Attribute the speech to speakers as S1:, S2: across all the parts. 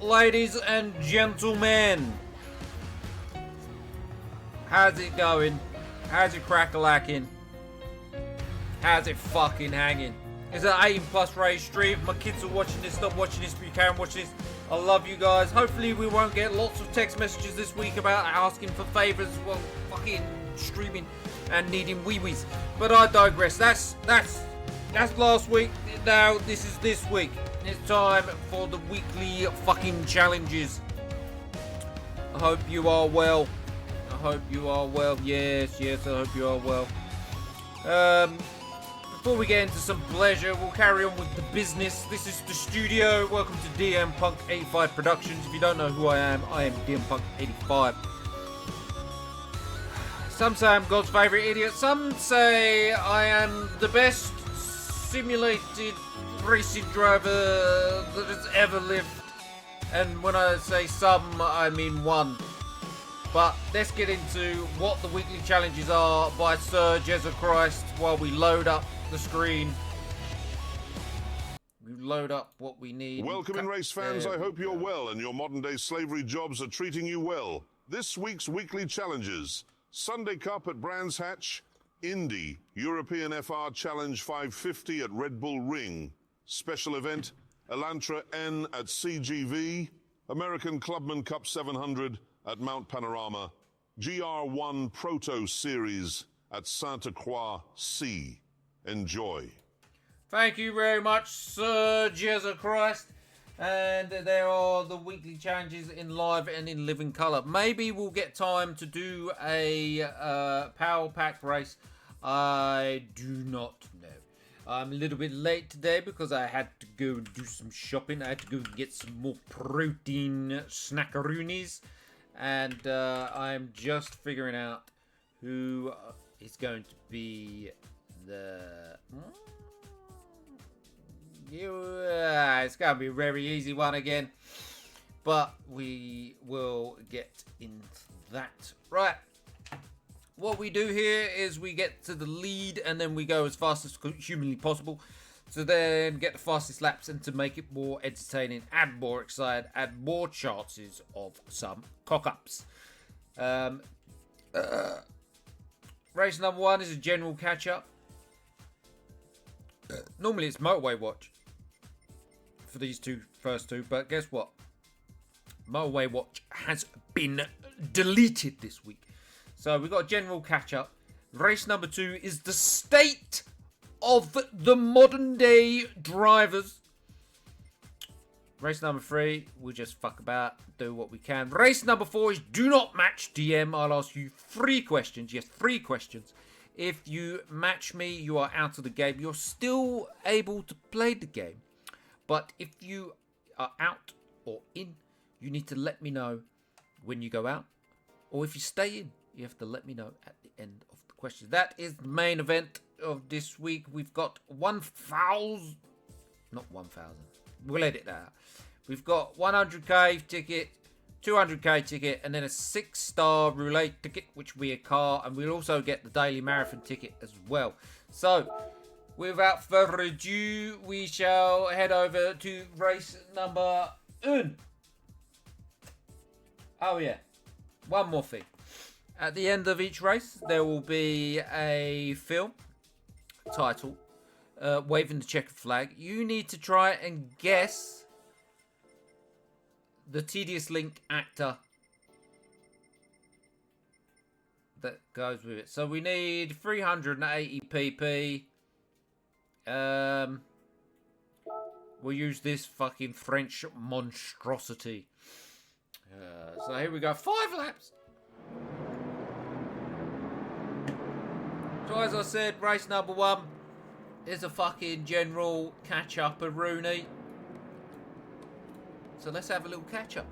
S1: ladies and gentlemen. How's it going? How's it crack-a-lacking? How's it fucking hanging? It's an 18+ race stream. My kids are watching this. Stop watching this, but you can watch this. I love you guys. Hopefully we won't get lots of text messages this week about asking for favors while fucking streaming and needing wee-wees. But I digress. That's last week. Now this is this week. It's time for the weekly fucking challenges. I hope you are well. I hope you are well. Yes, I hope you are well. Before we get into some pleasure, we'll carry on with the business. This is the studio. Welcome to DM Punk 85 Productions. If you don't know who I am DM Punk 85. Some say I'm God's favourite idiot. Some say I am the best simulated racing driver that has ever lived. And when I say some, I mean one. But let's get into what the weekly challenges are by Sir Jesus Christ while we load up the screen. We load up what we need.
S2: Welcome in, race fans. I hope you're well and your modern day slavery jobs are treating you well. This week's weekly challenges: Sunday Cup at Brands Hatch, Indy European FR Challenge 550 at Red Bull Ring, special event Elantra N at CGV, American Clubman Cup 700 at Mount Panorama, GR1 Proto Series at Sainte-Croix C. Enjoy.
S1: Thank you very much, Sir Jesus Christ. And there are the weekly challenges in live and in living colour. Maybe we'll get time to do a power pack race. I do not know. I'm a little bit late today because I had to go and do some shopping. I had to go and get some more protein snackaroonies. And I'm just figuring out who is going to be the... it's going to be a very easy one again. But we will get into that. Right. What we do here is we get to the lead and then we go as fast as humanly possible to then get the fastest laps and to make it more entertaining, add more excitement, add more chances of some cock-ups. Race number 1 is a general catch-up. Normally it's Motorway Watch for these first two, but guess what? Motorway Watch has been deleted this week. So we've got a general catch-up. Race number 2 is the state of the modern day drivers. Race number 3, we'll just fuck about, do what we can. Race number 4 is do not match DM. I'll ask you 3 questions. Yes, 3 questions. If you match me, you are out of the game. You're still able to play the game. But if you are out or in, you need to let me know when you go out. Or if you stay in, you have to let me know at the end of the question. That is the main event of this week. We've got 1,000. Not 1,000. We'll edit that out. We've got 100k ticket, 200k ticket, and then a 6-star roulette ticket, which will be a car, and we'll also get the daily marathon ticket as well. So, without further ado, we shall head over to race number 1. Oh yeah, one more thing. At the end of each race, there will be a film title, waving the checkered flag. You need to try and guess the Tedious Link actor that goes with it. So we need 380 pp. We'll use this fucking French monstrosity. So here we go. 5 laps. So as I said, race number 1 is a fucking general catch-up-a-rooney. So let's have a little catch-up.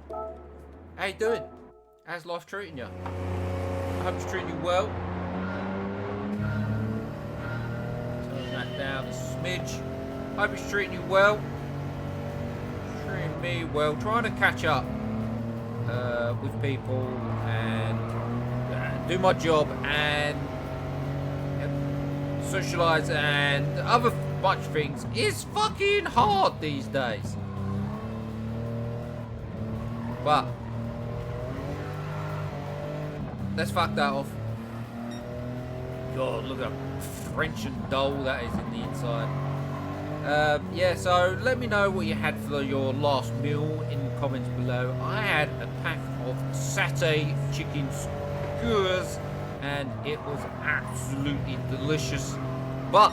S1: How you doing? How's life treating you? I hope it's treating you well. Turn that down a smidge. Hope it's treating you well. Treating me well. Trying to catch up with people and do my job and socialise and other much things is fucking hard these days. But let's fuck that off. God, look at how French and dull that is in the inside. Yeah, so let me know what you had for your last meal in the comments below. I had a pack of satay chicken skewers, and it was absolutely delicious. But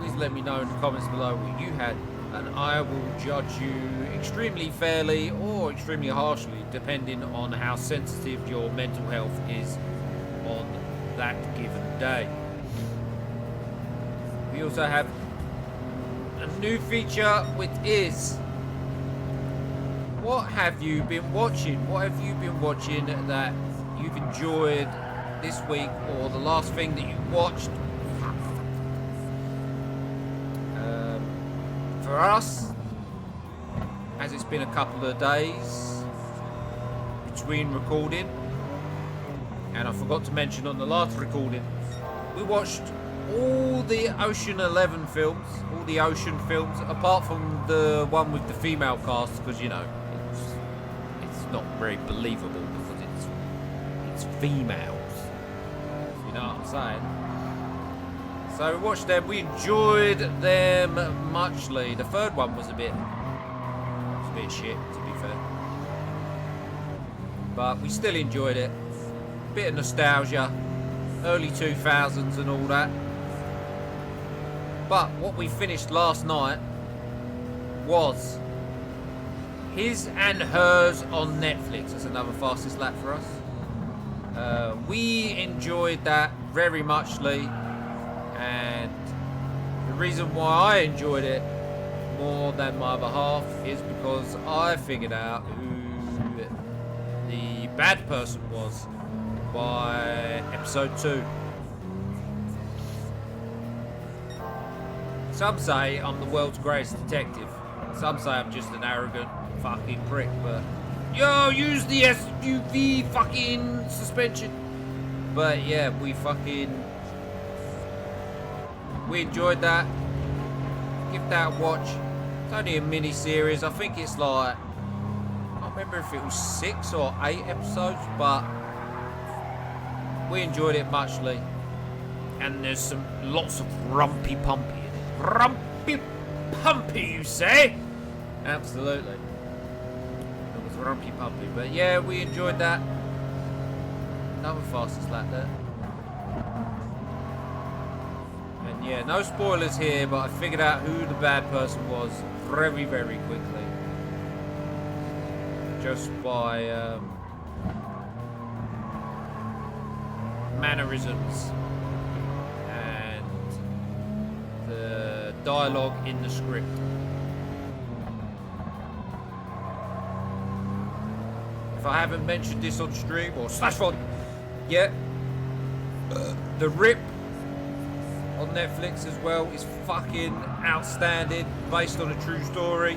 S1: please let me know in the comments below what you had, and I will judge you extremely fairly or extremely harshly, depending on how sensitive your mental health is on that given day. We also have a new feature, which is, what have you been watching? What have you been watching that you've enjoyed this week, or the last thing that you watched? For us, as it's been a couple of days between recording, and I forgot to mention on the last recording, we watched all the Ocean 11 films, all the Ocean films, apart from the one with the female cast, because, you know, it's not very believable because it's females. You know what I'm saying? So we watched them, we enjoyed them muchly. The third one was a bit shit, to be fair. But we still enjoyed it. Bit of nostalgia, early 2000s and all that. But what we finished last night was His and Hers on Netflix. That's another fastest lap for us. We enjoyed that very muchly, and the reason why I enjoyed it more than my other half is because I figured out who the bad person was by episode 2. Some say I'm the world's greatest detective. Some say I'm just an arrogant fucking prick, but yo, use the SUV fucking suspension. But yeah, we enjoyed that. Give that a watch. It's only a mini series. I think it's like, I can't remember if it was 6 or 8 episodes, but we enjoyed it muchly. And there's lots of rumpy pumpy in it. Rumpy pumpy, you say? Absolutely. It was rumpy pumpy. But yeah, we enjoyed that. Another fastest lap there. And yeah, no spoilers here, but I figured out who the bad person was very, very quickly. Just by mannerisms and the dialogue in the script. If I haven't mentioned this on stream or /VOD yet, The Rip on Netflix as well is fucking outstanding, based on a true story.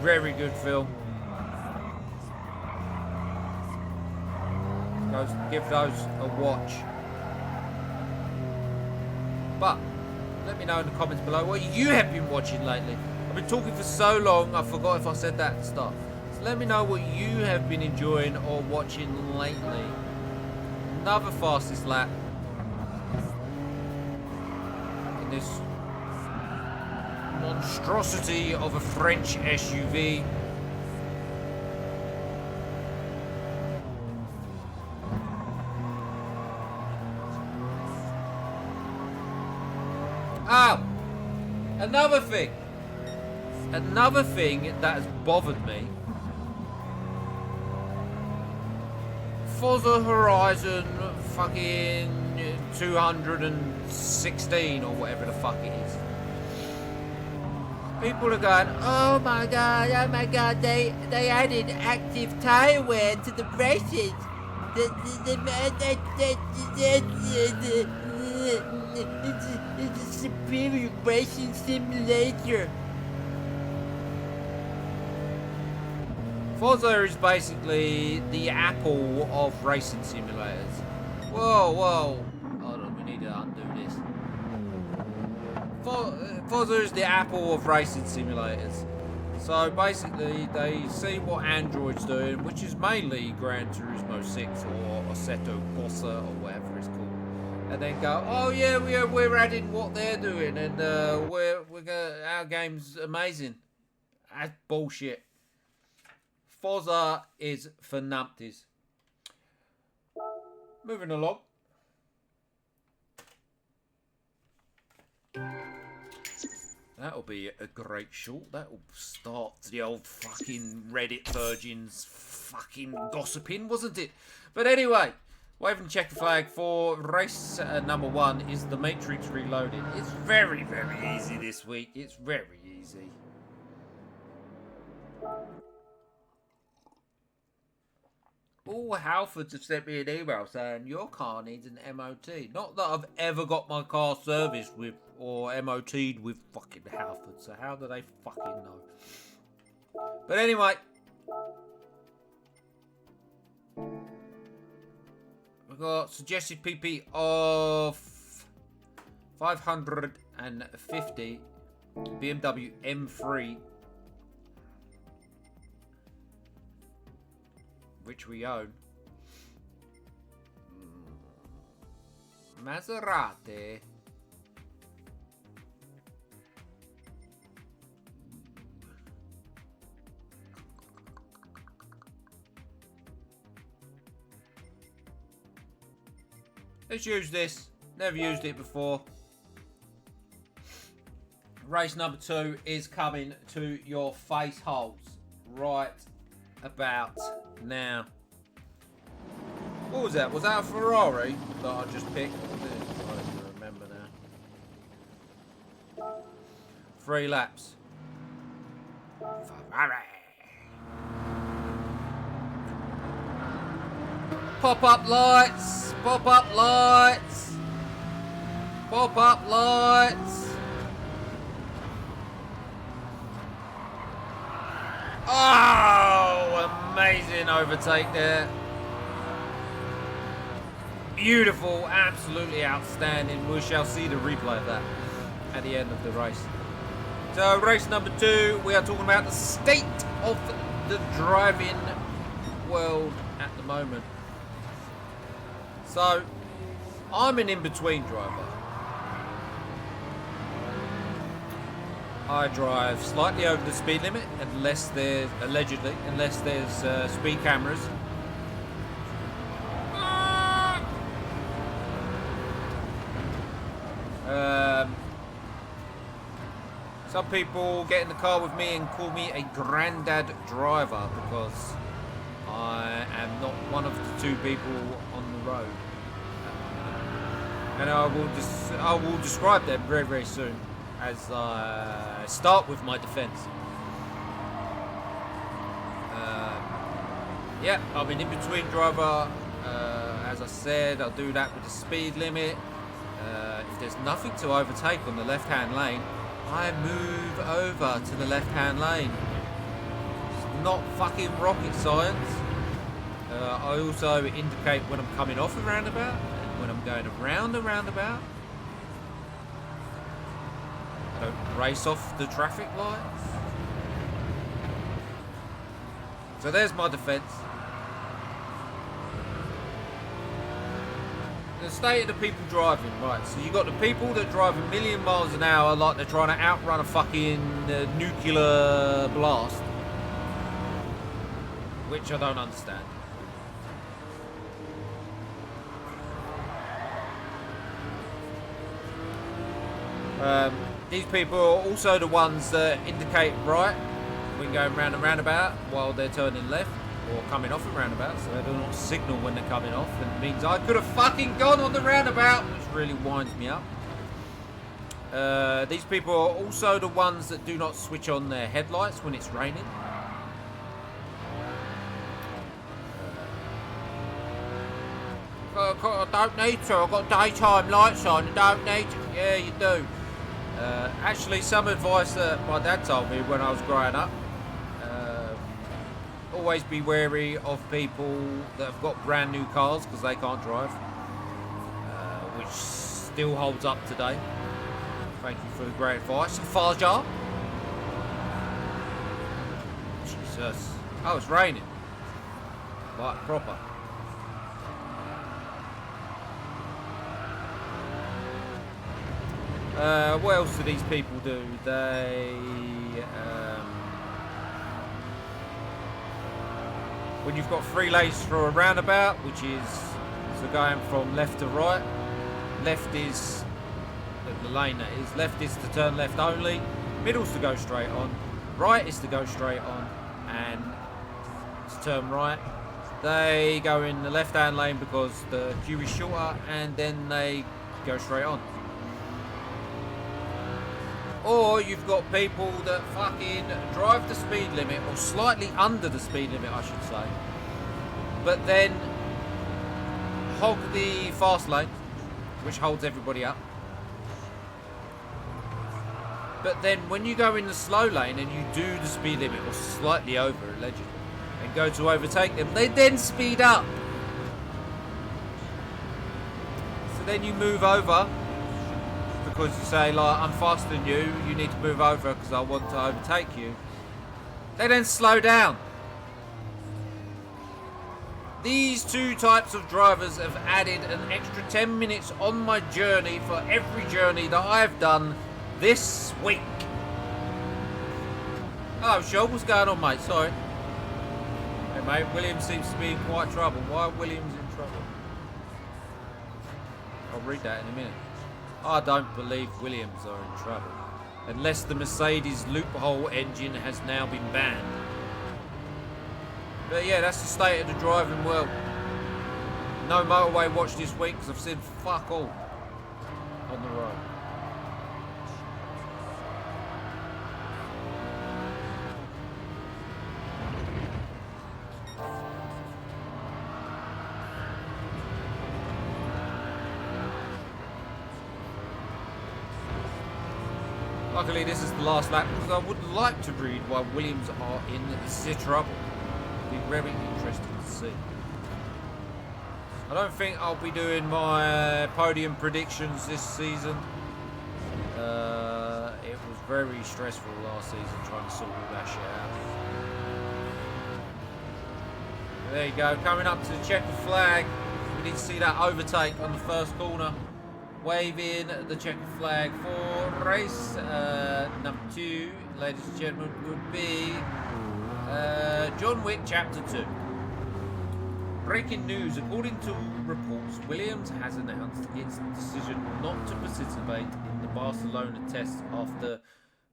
S1: Very good film. Give those a watch. But let me know in the comments below what you have been watching lately. I've been talking for so long, I forgot if I said that at the start. So let me know what you have been enjoying or watching lately. Another fastest lap in this monstrosity of a French SUV. Oh, another thing that has bothered me. Forza Horizon fucking 216 or whatever the fuck it is. People are going, oh my god, they added active tire wear to the races. It's a superior racing simulator. Forza is basically the Apple of racing simulators. Whoa. Hold on, we need to undo this. Forza is the Apple of racing simulators. So basically, they see what Android's doing, which is mainly Gran Turismo 6 or Assetto Corsa or whatever it's called, and then go, oh yeah, we're adding what they're doing, and our game's amazing. That's bullshit. Forza is for numpties. Moving along. That'll be a great short. That'll start the old fucking Reddit virgins fucking gossiping, wasn't it? But anyway, waving checker flag for race number 1 is the Matrix Reloaded. It's very, very easy this week. It's very easy. All Halfords have sent me an email saying your car needs an MOT. Not that I've ever got my car serviced with or MOT'd with fucking Halford, so how do they fucking know? But anyway, we've got suggested PP of 550 BMW M3, which we own. Maserati. Let's use this. Never used it before. Race number 2 is coming to your face holes right about now. What was that? Was that a Ferrari that I just picked? I don't remember now. 3 laps. Ferrari. Pop-up lights. Pop-up lights. Pop-up lights. Oh, amazing overtake there. Beautiful, absolutely outstanding. We shall see the replay of that at the end of the race. So, race number 2, we are talking about the state of the driving world at the moment. So, I'm an in-between driver. I drive slightly over the speed limit unless there's, allegedly, unless there's speed cameras. Some people get in the car with me and call me a granddad driver because I am not one of the 2 people on the road. And I will describe them very, very soon as I start with my defense. Yeah, I'm an in-between driver. As I said, I'll do that with the speed limit. If there's nothing to overtake on the left-hand lane, I move over to the left-hand lane. It's not fucking rocket science. I also indicate when I'm coming off a roundabout and when I'm going around a roundabout. I don't race off the traffic lights. So there's my defence. The state of the people driving, right? So you got the people that drive a million miles an hour like they're trying to outrun a fucking nuclear blast, which I don't understand. These people are also the ones that indicate right when going round and roundabout while they're turning left or coming off a roundabout, so they do not signal when they're coming off, and it means I could have fucking gone on the roundabout, which really winds me up. These people are also the ones that do not switch on their headlights when it's raining. I don't need to, I've got daytime lights on, I don't need to. Yeah, you do. Actually, some advice that my dad told me when I was growing up. Always be wary of people that have got brand new cars because they can't drive, which still holds up today. Thank you for the great advice, Fajar. Jesus. Oh, it's raining. Like proper. What else do these people do? They... when you've got 3 lanes for a roundabout, which is so going from left to right, left is the lane that is, left is to turn left only, middle's to go straight on, right is to go straight on, and to turn right. They go in the left hand lane because the queue is shorter, and then they go straight on. Or you've got people that fucking drive the speed limit, or slightly under the speed limit, I should say, but then hog the fast lane, which holds everybody up. But then when you go in the slow lane and you do the speed limit, or slightly over, allegedly, and go to overtake them, they then speed up. So then you move over, because you say, like, I'm faster than you, you need to move over because I want to overtake you. They then slow down. These 2 types of drivers have added an extra 10 minutes on my journey for every journey that I've done this week. Oh, sure, what's going on, mate? Sorry. Hey, mate, Williams seems to be in quite trouble. Why are Williams in trouble? I'll read that in a minute. I don't believe Williams are in trouble, unless the Mercedes loophole engine has now been banned. But yeah, that's the state of the driving world. No motorway watch this week because I've seen fuck all on the road. Luckily, this is the last lap because I would like to read why Williams are in the trouble. It'll be very interesting to see. I don't think I'll be doing my podium predictions this season. It was very stressful last season trying to sort all that shit out. There you go, coming up to the checkered flag. We need to see that overtake on the first corner. Waving the checkered flag for race number 2, ladies and gentlemen, would be John Wick Chapter 2. Breaking news, according to reports, Williams has announced its decision not to participate in the Barcelona test after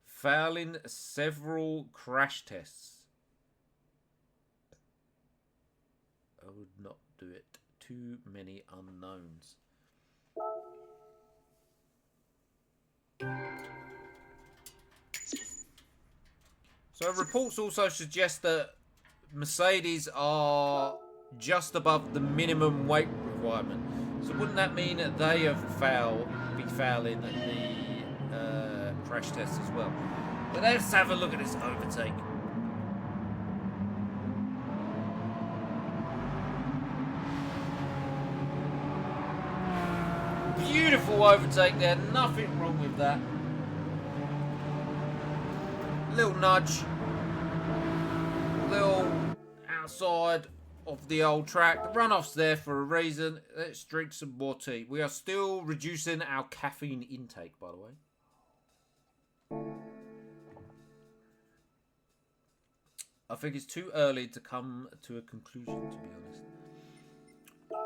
S1: failing several crash tests. I would not do it. Too many unknowns. So reports also suggest that Mercedes are just above the minimum weight requirement. So wouldn't that mean that they have be failing the crash test as well? But let's have a look at this overtake. Beautiful overtake there, nothing wrong with that. Little nudge, little outside of the old track. The runoff's there for a reason. Let's drink some more tea. We are still reducing our caffeine intake, by the way. I think it's too early to come to a conclusion, to be honest.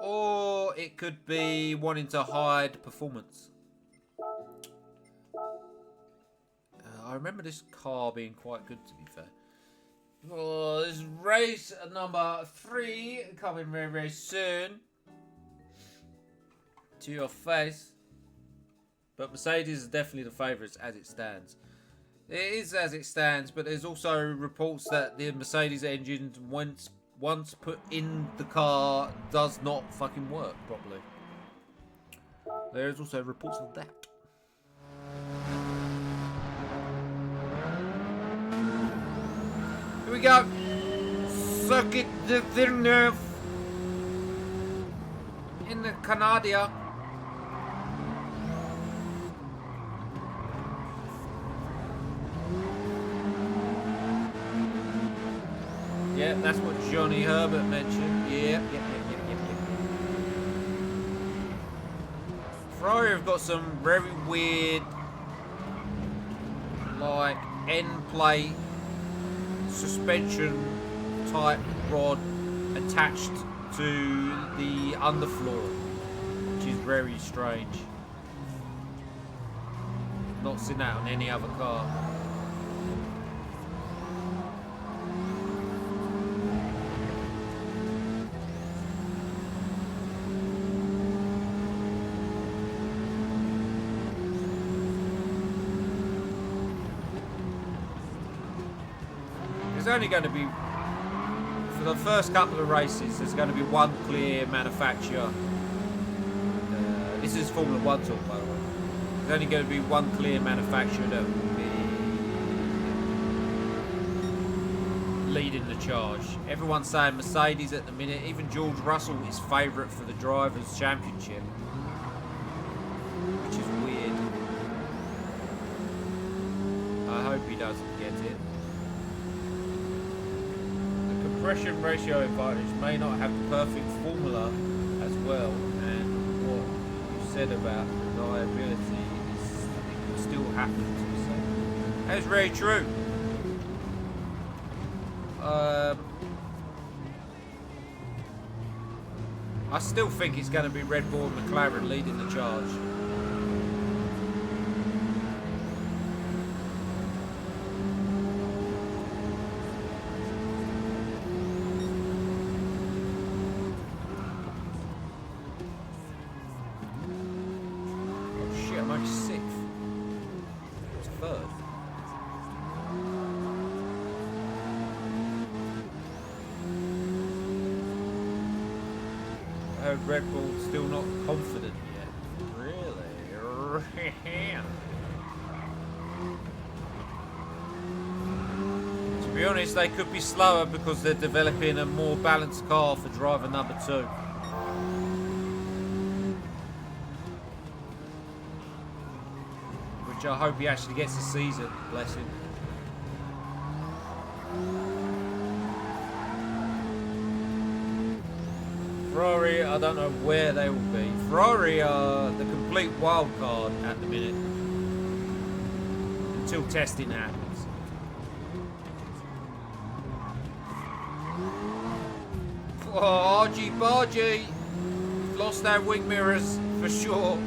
S1: Or it could be wanting to hide performance. I remember this car being quite good, to be fair. Oh, this is race number 3 coming very, very soon. To your face. But Mercedes is definitely the favourites as it stands. It is as it stands, but there's also reports that the Mercedes engine, once put in the car, does not fucking work properly. There's also reports of that. Here we go. Circuit de Villeneuve in the Canada. That's what Johnny Herbert mentioned. Yeah. Ferrari have got some very weird, like, end plate suspension type rod attached to the underfloor, which is very strange. Not seen that on any other car. There's only going to be, for the first couple of races, there's going to be one clear manufacturer. This is Formula 1 talk, by the way. There's only going to be one clear manufacturer that will be leading the charge. Everyone's saying Mercedes at the minute. Even George Russell is favourite for the Drivers' Championship, which is weird. I hope he doesn't get it. Compression ratio advantage may not have the perfect formula as well, and what you said about reliability is it can still happen to the. That's very true. I still think it's going to be Red Bull and McLaren leading the charge. Red Bull's still not confident yet. Really? To be honest, they could be slower because they're developing a more balanced car for driver number 2. Which I hope he actually gets a season, bless him. Ferrari, I don't know where they will be. Ferrari are the complete wild card at the minute until testing happens. Oh, argy bargy. Lost our wing mirrors for sure.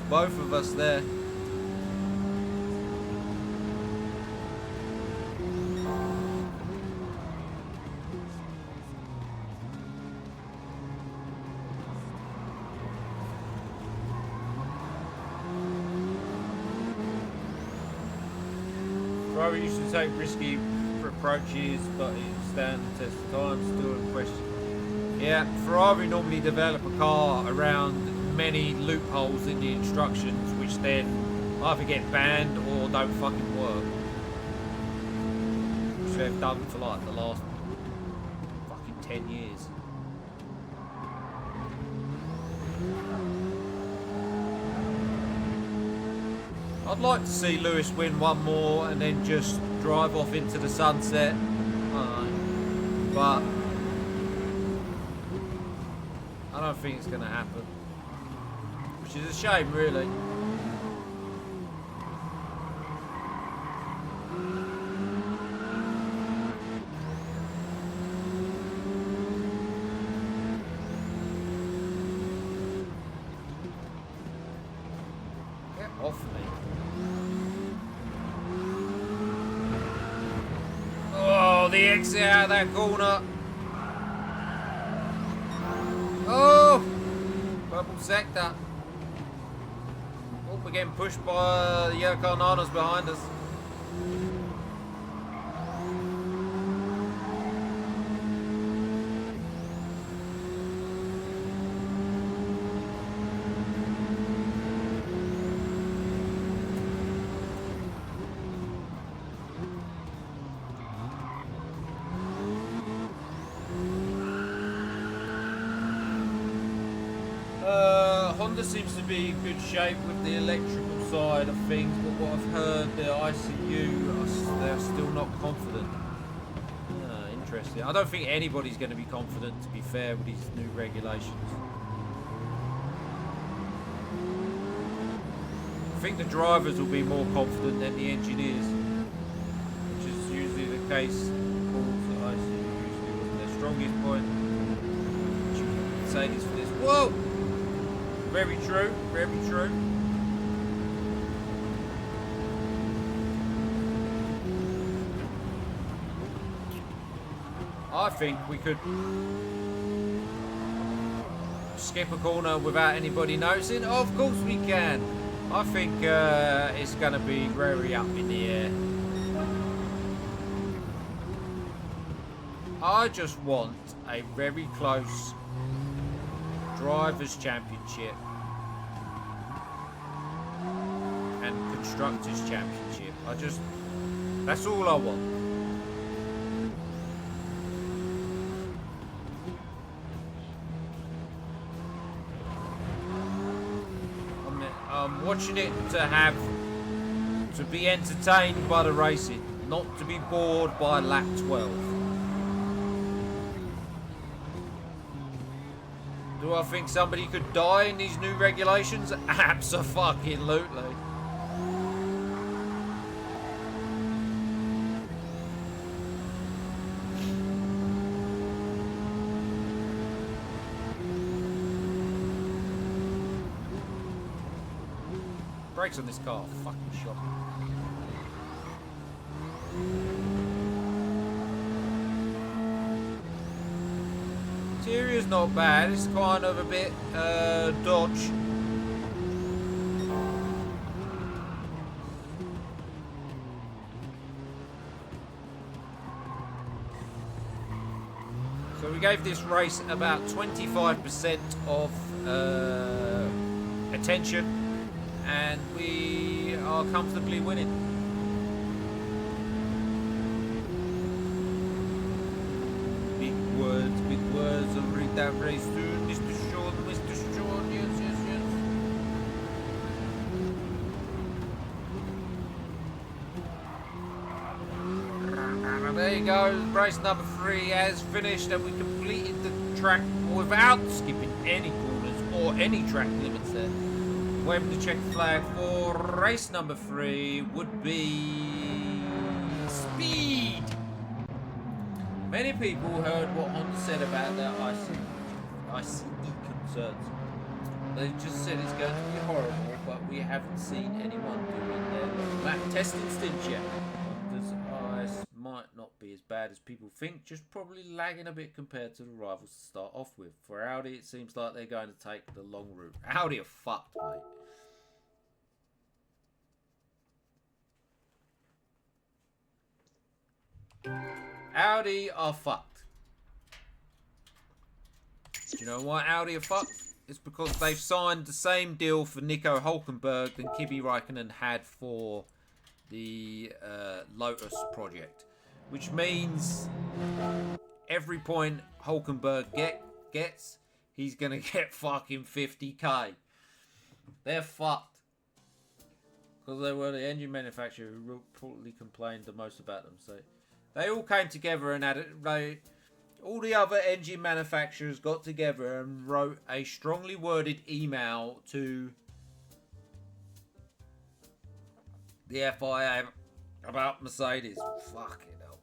S1: Both of us there. Ferrari used to take risky approaches, but it stands the test of time, still in question. Yeah, Ferrari normally develop a car around many loopholes in the instructions, which then either get banned or don't fucking work. Which they've done for like the last fucking 10 years. I'd like to see Lewis win one more and then just drive off into the sunset. I don't know. But I don't think it's going to happen. Which is a shame, really. Get off me. The exit out of that corner. Oh! Purple sector. Oh, we're getting pushed by the yellow Carnanas behind us. Honda seems to be in good shape with the electrical side of things, but what I've heard, the ICU, they're still not confident. Interesting. interesting. I don't think anybody's going to be confident, to be fair, with these new regulations. I think the drivers will be more confident than the engineers, which is usually the case. Balls that I see usually wasn't their strongest point. Which you can say this for this. Whoa! Very true, very true. I think we could skip a corner without anybody noticing. Of course we can. I think it's going to be very up in the air. I just want a very close Drivers' Championship and Constructors' Championship. That's all I want. I'm watching it to be entertained by the racing, not to be bored by lap 12. Do I think somebody could die in these new regulations? Abso-fucking-lutely. Brakes on this car, fucking shocking. Interior's not bad, it's kind of a bit dodge. So we gave this race about 25% of attention. And we are comfortably winning. Big words. I'll read that very soon. Mr. Sean, yes. There you go, race number 3 has finished and we completed the track without skipping any corners or any track limits there. Waving the check flag for race number 3 would be speed. Many people heard what Honda said about their ICE concerns. They just said it's going to be horrible, but we haven't seen anyone doing their lap testing stints yet. Honda's ICE might not be as bad as people think, just probably lagging a bit compared to the rivals to start off with. For Audi, it seems like they're going to take the long route. Audi are fucked, mate. Audi are fucked. Do you know why Audi are fucked? It's because they've signed the same deal for Nico Hülkenberg than Kimi Räikkönen had for the Lotus project. Which means every point Hülkenberg gets, he's going to get fucking 50k. They're fucked. Because they were the engine manufacturer who reportedly complained the most about them. So they all came together and all the other engine manufacturers got together and wrote a strongly worded email to the FIA about Mercedes. Fucking hell.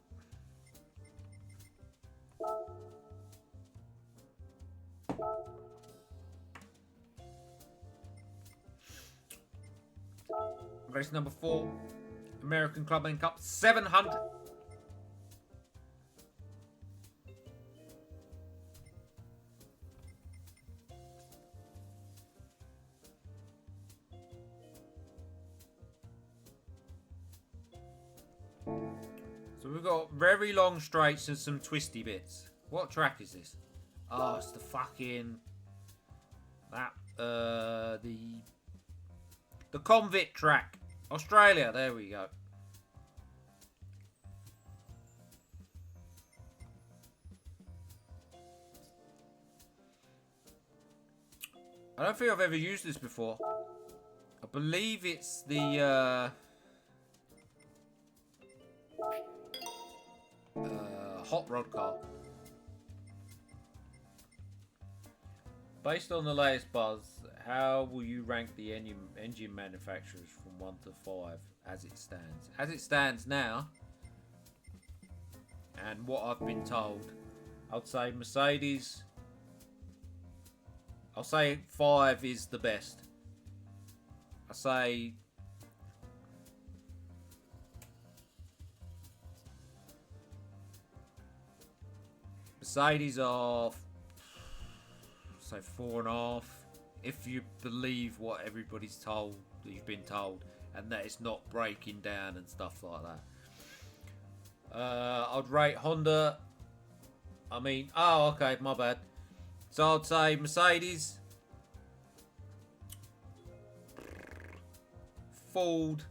S1: Race number 4, American Clubman Cup 700. So we've got very long straights and some twisty bits. What track is this? Oh, it's the fucking the Convict track. Australia, there we go. I don't think I've ever used this before. I believe it's the hot rod car. Based on the latest buzz, how will you rank the engine manufacturers from 1 to 5 as it stands? As it stands now, and what I've been told, I'd say Mercedes. I'll say 5 is the best. I say Mercedes are, say, 4.5, if you believe what everybody's told, that you've been told, and that it's not breaking down and stuff like that. I'd rate Honda. Okay, my bad. So I'd say Mercedes, Ford,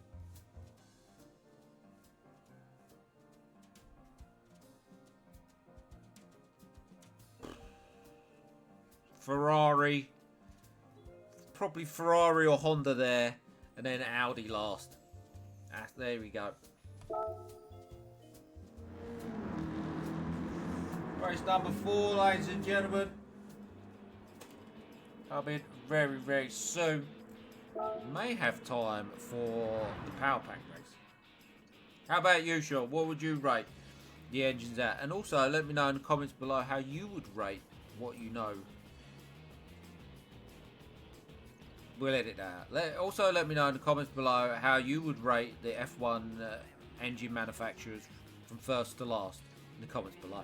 S1: Ferrari, probably Ferrari or Honda there, and then Audi last. There we go. Race number 4, ladies and gentlemen. Coming very, very soon. May have time for the Power Pack race. How about you, Sean? What would you rate the engines at? And also, let me know in the comments below how you would rate what you know. We'll edit that. Also, let me know in the comments below how you would rate the F1 engine manufacturers from first to last in the comments below.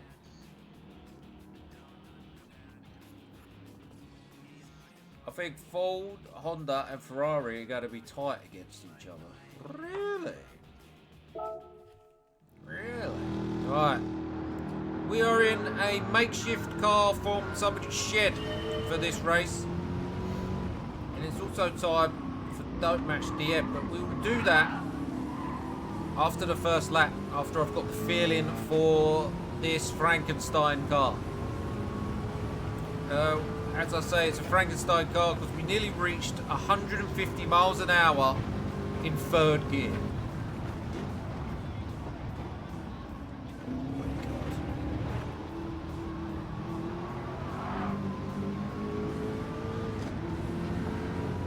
S1: I think Ford, Honda and Ferrari are going to be tight against each other. Really? Really? Right. We are in a makeshift car from somebody's shed for this race. And it's also time for Don't Match DM. But we will do that after the first lap, after I've got the feeling for this Frankenstein car. As I say, it's a Frankenstein car because we nearly reached 150 miles an hour in third gear.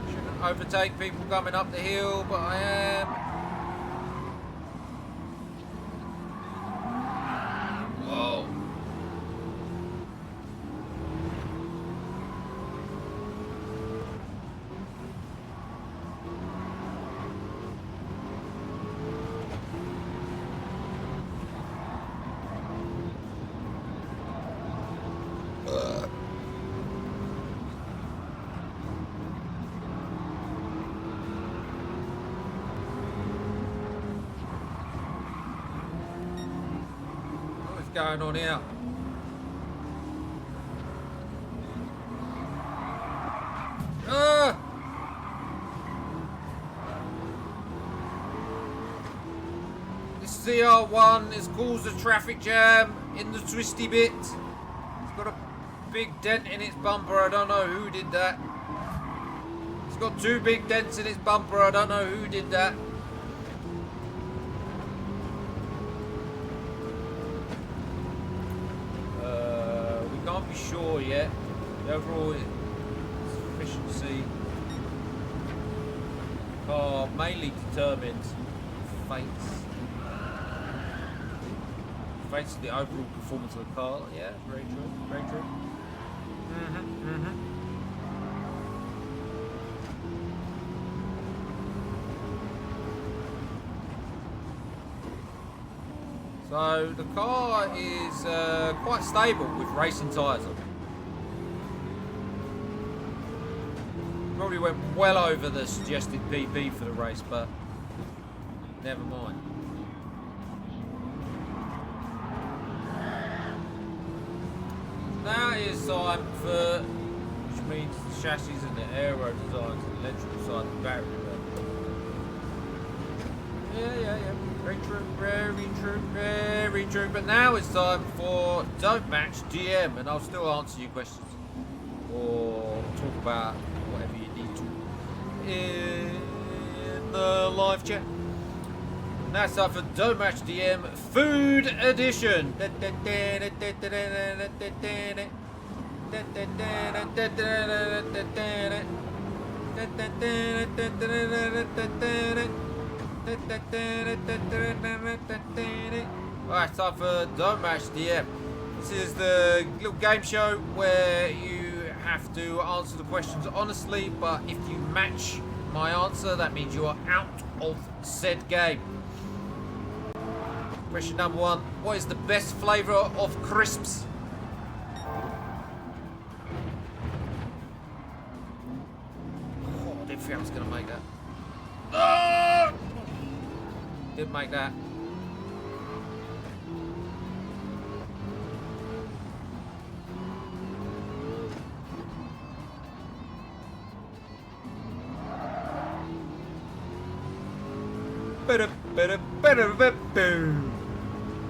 S1: Shouldn't overtake people coming up the hill, but I am. Whoa. Going on here? This CR1 has caused a traffic jam in the twisty bit. It's got a big dent in its bumper. I don't know who did that. It's got 2 big dents in its bumper. I don't know who did that. Can't be sure yet. The overall efficiency car mainly determines fates of the overall performance of the car. Yeah, very true, very true. So the car is quite stable with racing tyres on. Probably went well over the suggested PB for the race, but never mind. Now it is time for, which means the chassis and the aero designs and the electrical side of the battery. Yeah. Very true, very true, very true. But now it's time for Don't Match DM, and I'll still answer your questions or talk about whatever you need to in the live chat. That's up for Don't Match DM Food Edition. Alright, time for Don't Match DM. This is the little game show where you have to answer the questions honestly, but if you match my answer, that means you are out of said game. Question number 1. What is the best flavour of crisps? Oh, I didn't think I was going to make that. Oh! Didn't make that.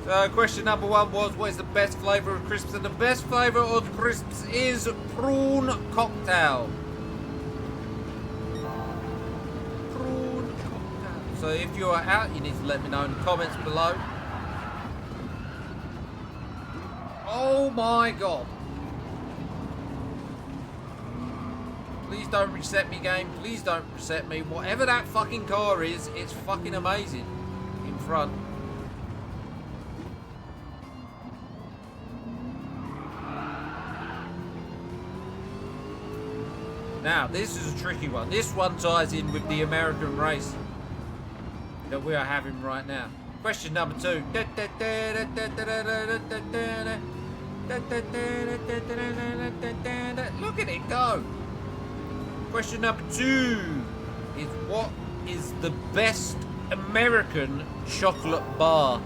S1: So question number 1 was, what is the best flavour of crisps? And the best flavour of crisps is prawn cocktail. Prawn cocktail. So if you are out, you need to let me know in the comments below. Oh my god. Please don't reset me, game. Please don't reset me. Whatever that fucking car is, it's fucking amazing. In front. Now, this is a tricky one. This one ties in with the American race that we are having right now. Question number 2. Look at it go. Question number 2 is, what is the best American chocolate bar?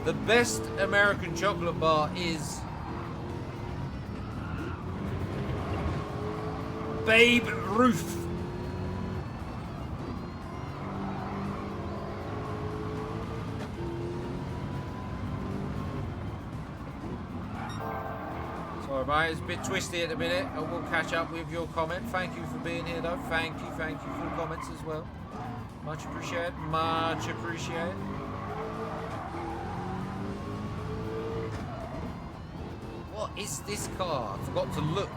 S1: The best American chocolate bar is Babe Ruth. Sorry mate, it's a bit twisty at the minute. I will catch up with your comment. Thank you for being here though. Thank you for the comments as well. Much appreciated, much appreciated. What is this car? I forgot to look.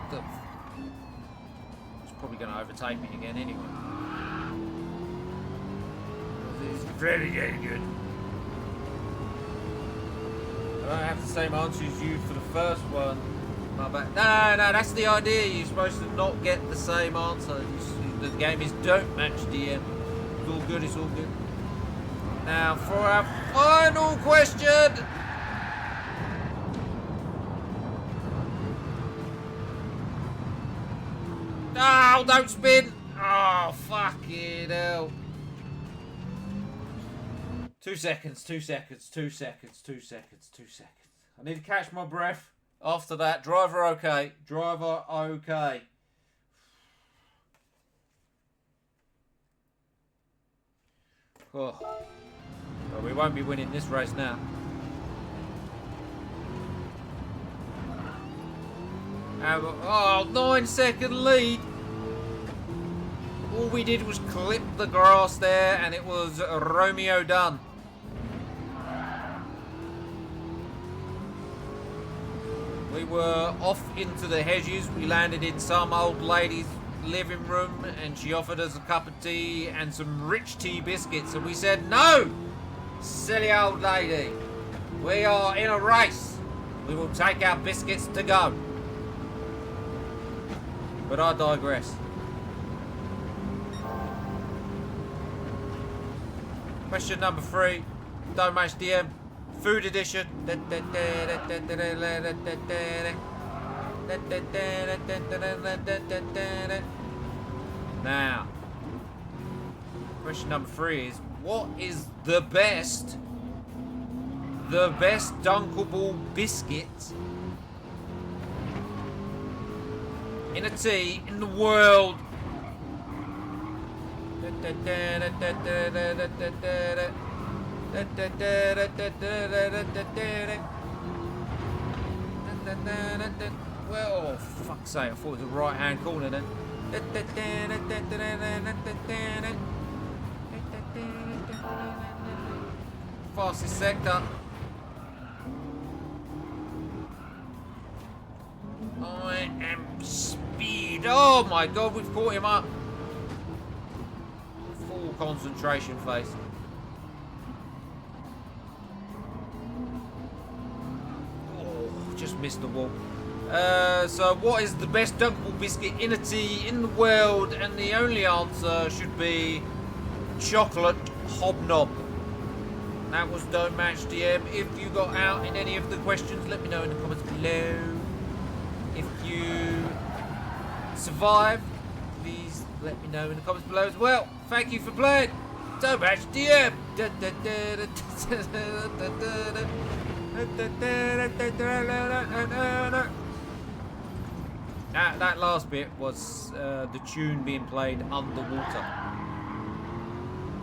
S1: It's probably going to overtake me again anyway. It's very, very good. I don't have the same answer as you for the first one. My bad. No, that's the idea. You're supposed to not get the same answer. The game is Don't Match DM. It's all good, it's all good. Now for our final question. Oh, don't spin. Oh, fucking hell. 2 seconds, 2 seconds, 2 seconds, 2 seconds, 2 seconds. I need to catch my breath. After that, driver okay. Driver okay. Oh. Well, we won't be winning this race now. Oh, 9-second lead. All we did was clip the grass there and it was Romeo done. We were off into the hedges. We landed in some old lady's living room and she offered us a cup of tea and some rich tea biscuits and we said no, silly old lady, we are in a race, we will take our biscuits to go. But I digress. Question number 3, Don't Match DM Food Edition. Now, question number 3 is, What is the best dunkable biscuit in a tea in the world? Well, oh, fuck's sake, I thought it was a right-hand corner then. Fastest sector. I am speed. Oh my god, we've caught him up. Full concentration face. Oh, just missed the wall. So what is the best dunkable biscuit in a tea in the world? And the only answer should be chocolate hobnob. That was Don't Match DM. If you got out in any of the questions, let me know in the comments below. If you survived, please let me know in the comments below as well. Thank you for playing. Don't Match DM. That last bit was the tune being played underwater.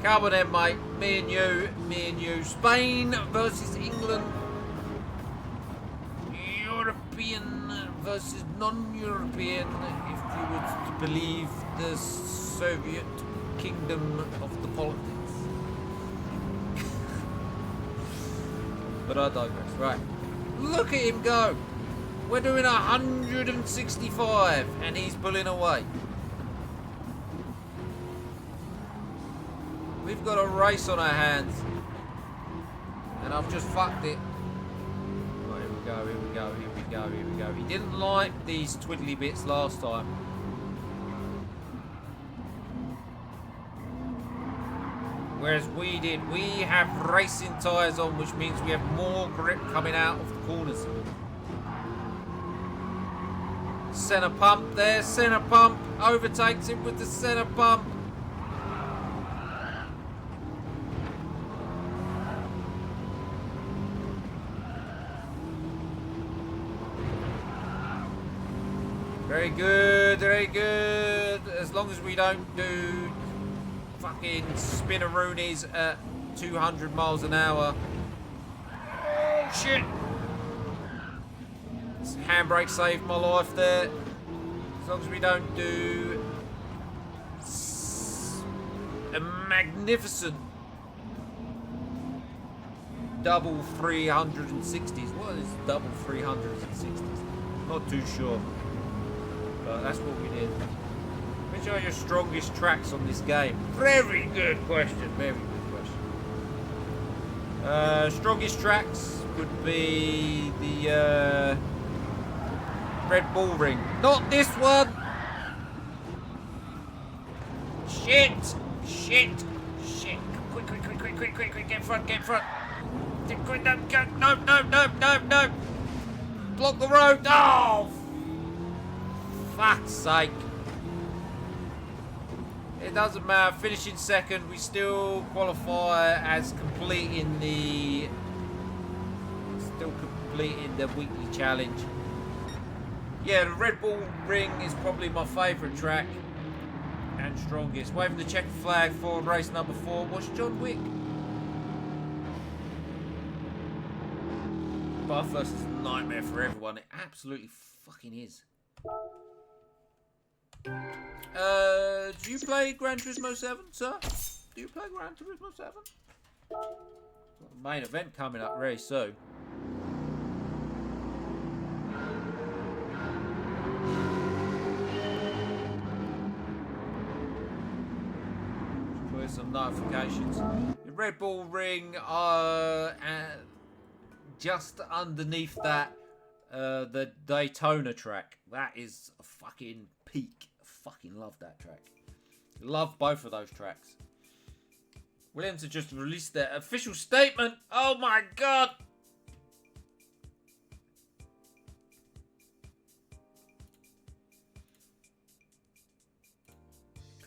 S1: Come on then, mate. Me and you. Spain versus England. European versus non-European, if you would to believe the Soviet kingdom of the politics. But I digress. Right. Look at him go. We're doing 165 and he's pulling away. We've got a race on our hands. And I've just fucked it. Right, here we go. He didn't like these twiddly bits last time. Whereas we did. We have racing tyres on, which means we have more grip coming out of the corners. Centre pump there. Centre pump. Overtakes him with the centre pump. Very good, very good. As long as we don't do fucking spinneroonies at 200 miles an hour. Oh, shit. This handbrake saved my life there. As long as we don't do a magnificent double 360s. What is double 360s? Not too sure. But that's what we did. Which are your strongest tracks on this game? Very good question. Very good question. Strongest tracks would be the Red Bull Ring. Not this one! Shit! Quick. Get in front. No. Block the road. Oh! Fuck's sake. It doesn't matter. Finishing second, we still qualify as completing the weekly challenge. Yeah, the Red Bull Ring is probably my favourite track and strongest. Waving the checker flag for race number 4. Watch John Wick. Bathurst is a nightmare for everyone. It absolutely fucking is. Do you play Gran Turismo 7, sir? Do you play Gran Turismo 7? Got the main event coming up very soon. Put some notifications. The Red Bull Ring, just underneath that, the Daytona track. That is a fucking peak. Fucking love that track. Love both of those tracks. Williams have just released their official statement. Oh my god!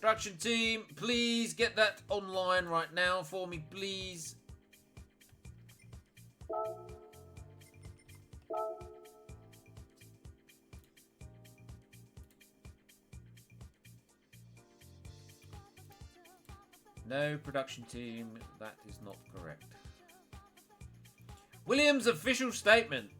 S1: Production team, please get that online right now for me, please. No, production team, that is not correct. Williams' official statement.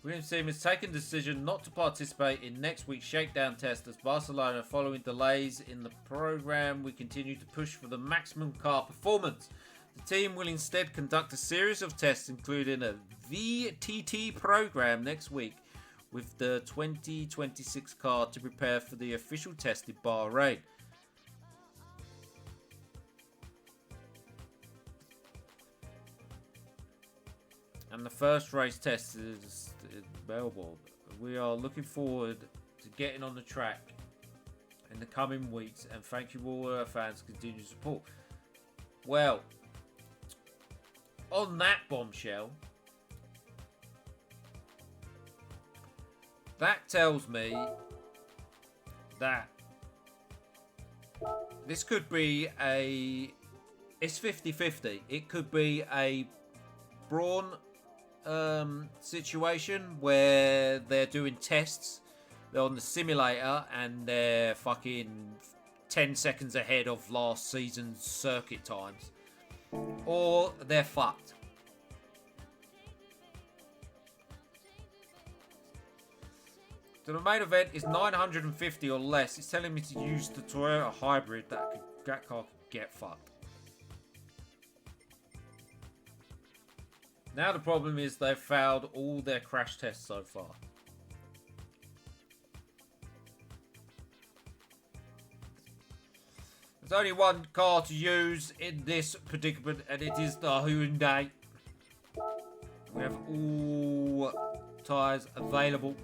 S1: Williams' team has taken the decision not to participate in next week's shakedown test as Barcelona, following delays in the program, we continue to push for the maximum car performance. The team will instead conduct a series of tests, including a VTT program next week, with the 2026 car to prepare for the official test in Bahrain. And the first race test is in Melbourne. We are looking forward to getting on the track in the coming weeks, and thank you all our fans' continued support. Well, on that bombshell, that tells me that this could be it's 50-50. It could be a Brawn situation where they're doing tests, they're on the simulator and they're fucking 10 seconds ahead of last season's circuit times, or they're fucked. So the main event is 950 or less. It's telling me to use the Toyota hybrid. That car could get fucked. Now the problem is they've failed all their crash tests so far. There's only one car to use in this predicament, and it is the Hyundai. We have all tyres available.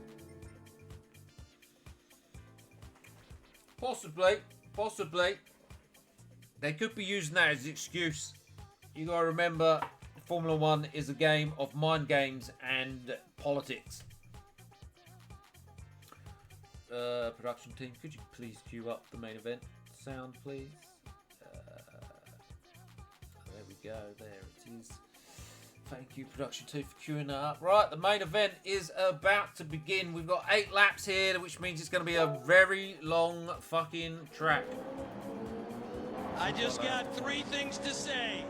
S1: Possibly, they could be using that as an excuse. You gotta remember, Formula 1 is a game of mind games and politics. Production team, could you please cue up the main event sound, please? There we go. There it is. Thank you, production team, for queuing that up. Right, the main event is about to begin. We've got 8 laps here, which means it's going to be a very long fucking track.
S3: I just got 3 things to say.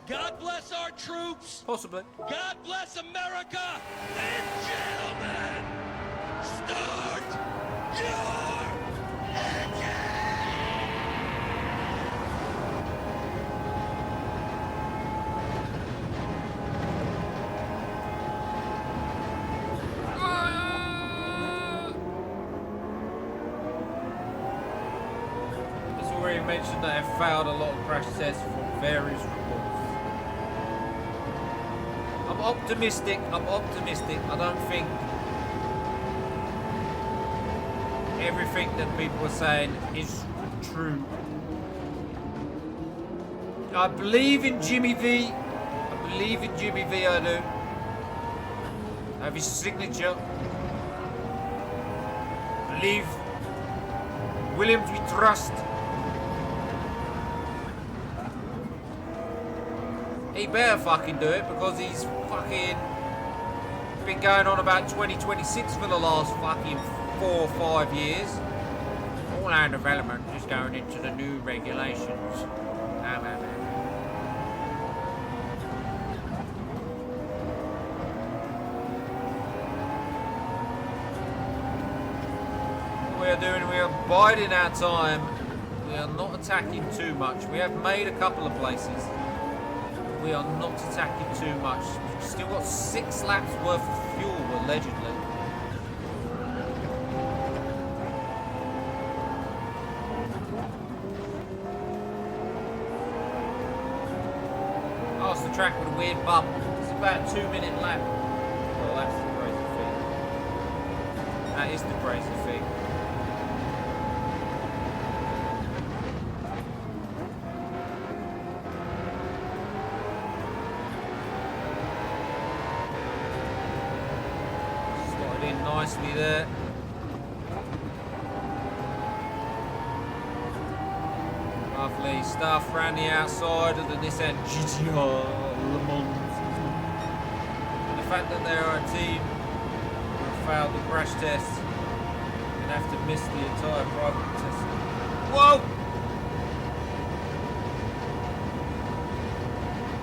S3: God bless our troops.
S1: Possibly.
S3: God bless America. And gentlemen, start your engine.
S1: It's already mentioned that I've failed a lot of crash tests from various reports. I'm optimistic. I don't think everything that people are saying is true. I believe in Jimmy V. I do. I have his signature. Believe. Williams, we trust. He better fucking do it, because he's fucking been going on about 2026 for the last fucking 4 or 5 years. All our development is going into the new regulations. What we are doing, we are biding our time. We are not attacking too much. We have made a couple of places. We are not attacking too much. We've still got 6 laps worth of fuel, allegedly. Oh, it's the track with a weird bump. It's about a 2-minute lap. Well, that's the crazy thing. That is the crazy thing. Nicely there. funny stuff around the outside of the Nissan GTR Le Mans. And the fact that they are a team who have failed the crash test and have to miss the entire private test. Whoa!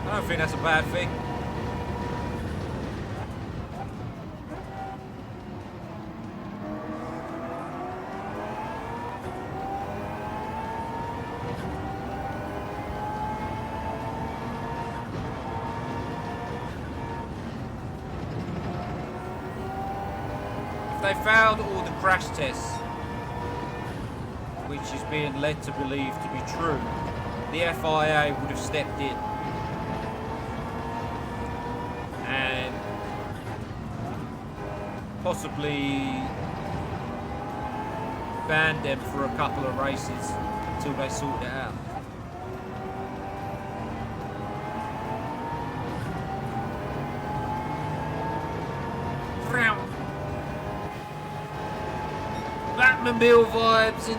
S1: I don't think that's a bad thing. If they failed all the crash tests, which is being led to believe to be true, the FIA would have stepped in and possibly banned them for a couple of races until they sort it out. Batmobile vibes in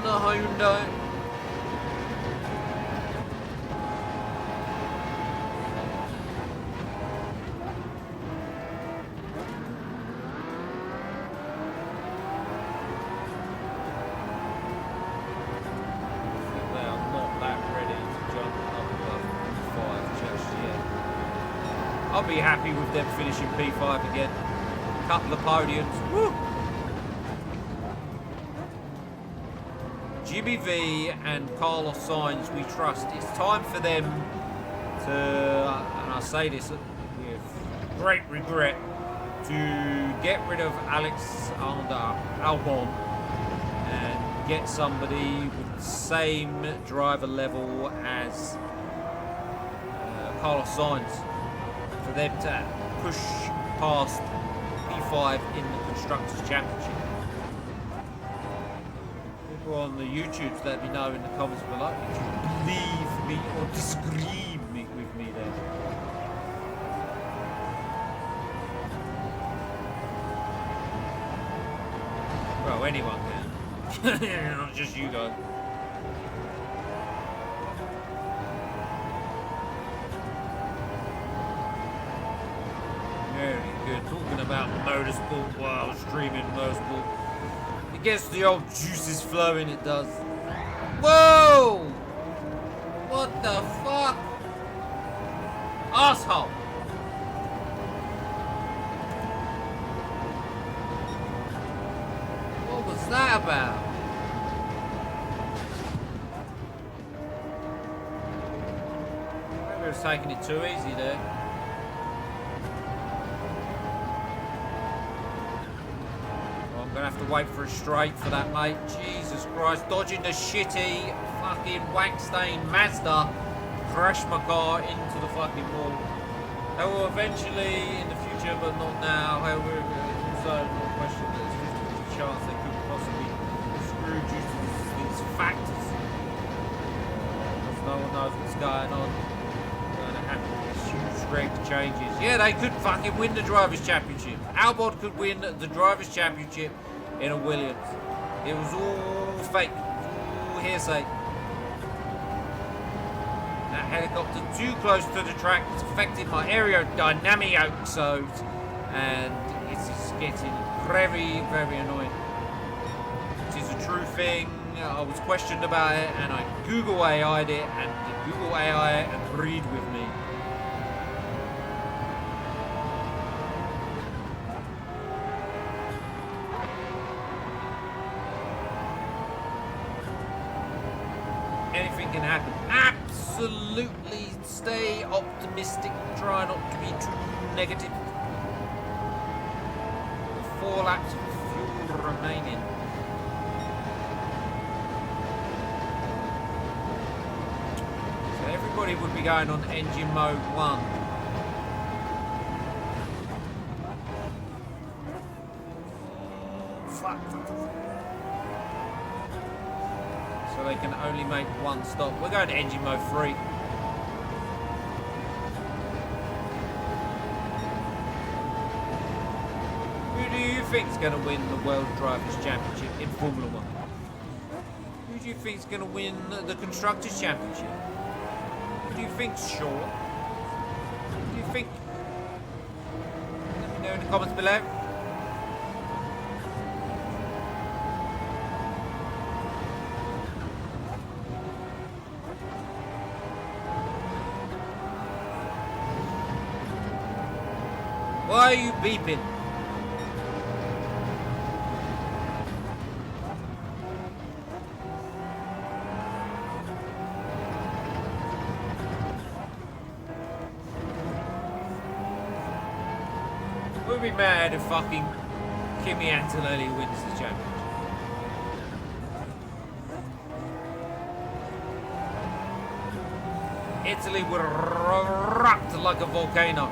S1: the Hyundai. I'll be happy with them finishing P5 again. Couple of podiums. Woo! GBV and Carlos Sainz, we trust. It's time for them to, and I say this with great regret, to get rid of Alexander Albon and get somebody with the same driver level as Carlos Sainz, for them to push past P5 in the Constructors' Championship. People on the YouTubes, let me know in the comments below if you believe me or disagree with me there. Well, anyone can. Not just you guys. Very good. Talking about motorsport while streaming motorsport. It gets the old juices flowing, it does. Whoa! What the fuck? Asshole! What was that about? Maybe I was taking it too easy there. Gonna have to wait for a straight for that, mate. Jesus Christ, dodging the shitty fucking wank stained Mazda. Crashed my car into the fucking wall. They will eventually in the future, but not now. However, also no question that there's 50% chance they could possibly screw due to these factors. Because no one knows what's going on. Going to happen these huge reg changes. Yeah, they could fucking win the Drivers' Championship. Albon could win the Drivers' Championship in a Williams. It was all fake. It was all hearsay. That helicopter too close to the track. It's affecting my aerodynamics, and it's getting very, very annoying. It is a true thing. I was questioned about it, and I Google AI'd it, and the Google AI agreed with me. Anything can happen. Absolutely stay optimistic. Try not to be too negative. 4 laps of fuel remaining. So everybody would be going on engine mode 1. Fuck. So they can only make 1 stop. We're going to engine mode 3. Who do you think's going to win the World Drivers' Championship in Formula 1? Who Who do you think's going to win the Constructors' Championship? Who do you think's sure? Who do you think? Let me know in the comments below. Why are you beeping? We'll be mad if fucking Kimi Antonelli wins the championship. Italy would erupt like a volcano.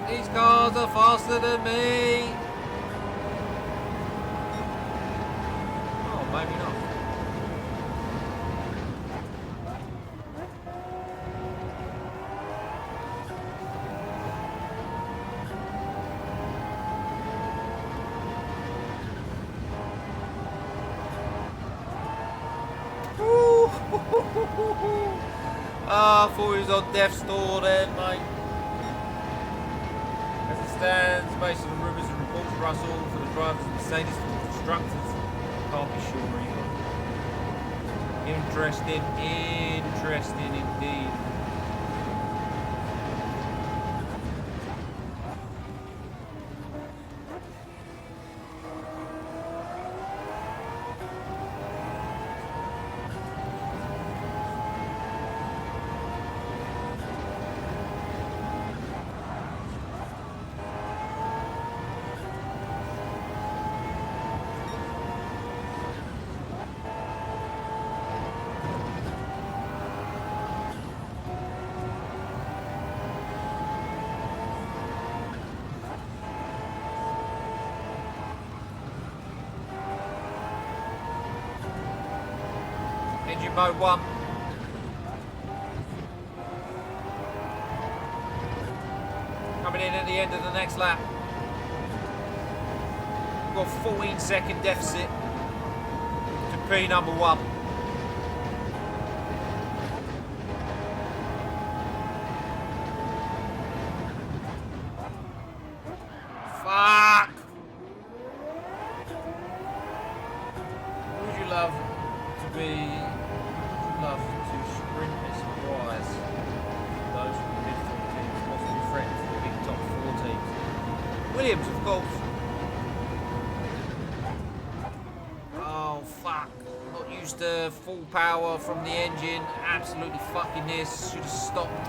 S1: These cars are faster than me. Oh, maybe not. Ah, I thought he was on death's door then, mate. As it stands, based on the rumours and reports, Russell for the drivers and Mercedes for the constructors. Can't be sure either. Interesting indeed. Engine mode 1. Coming in at the end of the next lap. We've got a 14-second deficit to P number 1. Fuck! Would you love to be... love to sprint this wise? Those from the mid-4 teams, possibly threatened for the big top 4 teams. Williams, of course. Oh, fuck. Not used to full power from the engine. Absolutely fucking this. Should have stopped.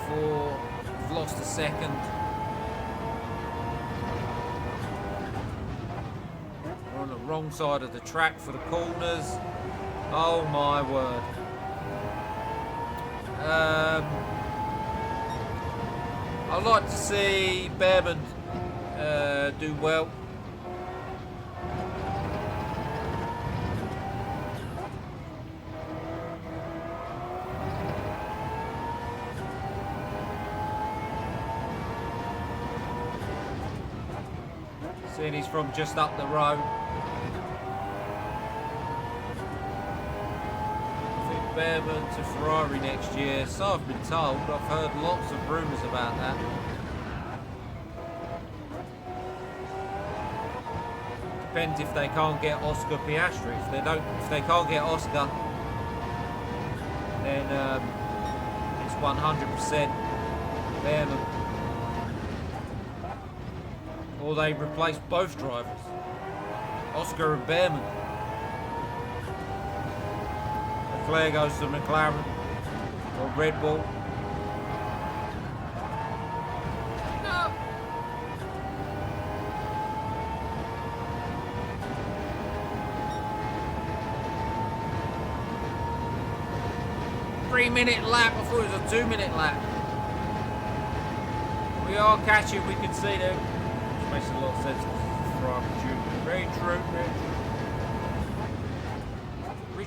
S1: Four. We've lost a second. We're on the wrong side of the track for the corners. Oh my word. I'd like to see Behrman do well. Seeing he's from just up the road. I think Behrman to Ferrari next year. So I've been told. I've heard lots of rumours about that. Depends if they can't get Oscar Piastri. If they can't get Oscar, then it's 100% Behrman. Or they replace both drivers, Oscar and Behrman. Leclerc goes to McLaren or Red Bull. No. Three-minute lap. I thought it was a 2-minute lap. We are catching. We can see them. Makes a lot of sense. Ferrari Junior. Very true, very true.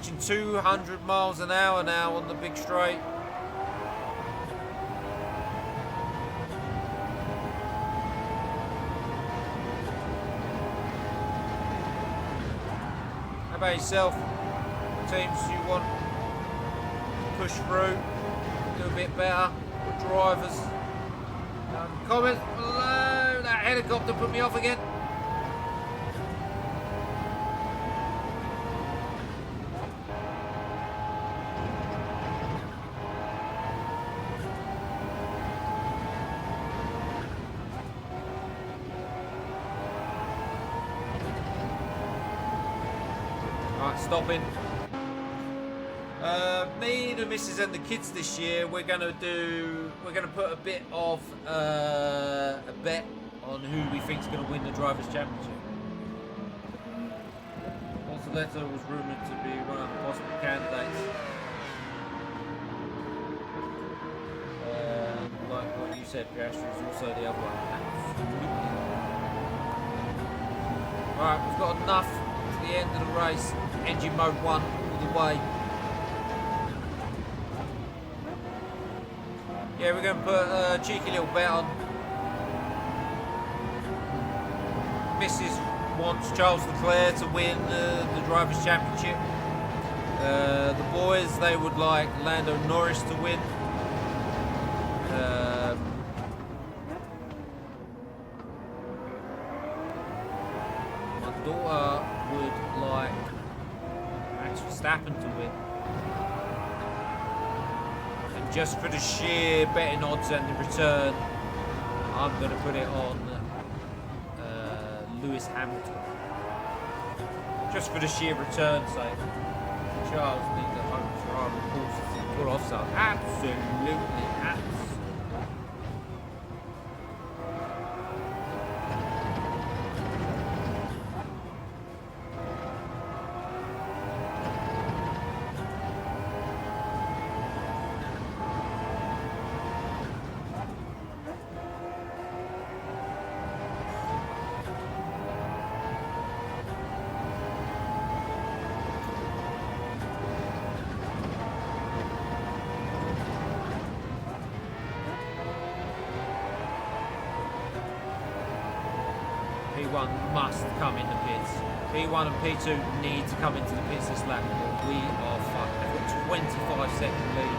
S1: reaching 200 miles an hour now on the big straight. How about yourself? Teams you want to push through, do a bit better, or drivers? Comments below. That helicopter put me off again. Stopping. Me, the missus, and the kids this year, we're gonna put a bit of a bet on who we think's gonna win the drivers' championship. Orsoletta was rumoured to be one of the possible candidates. Like what you said, Piastri is also the other one. Alright, we've got enough to the end of the race. Engine mode 1 all the way. Yeah, we're going to put a cheeky little bet on. Mrs. wants Charles Leclerc to win the Drivers' Championship. The boys, they would like Lando Norris to win. My daughter would like Max Verstappen to win. And just for the sheer betting odds and the return, I'm going to put it on Lewis Hamilton. Just for the sheer return sake. Charles needs a home Ferrari course to pull off some. Absolutely, absolutely. P1 must come in the pits. P1 and P2 need to come into the pits this lap. We are fucked. They've got 25-second lead.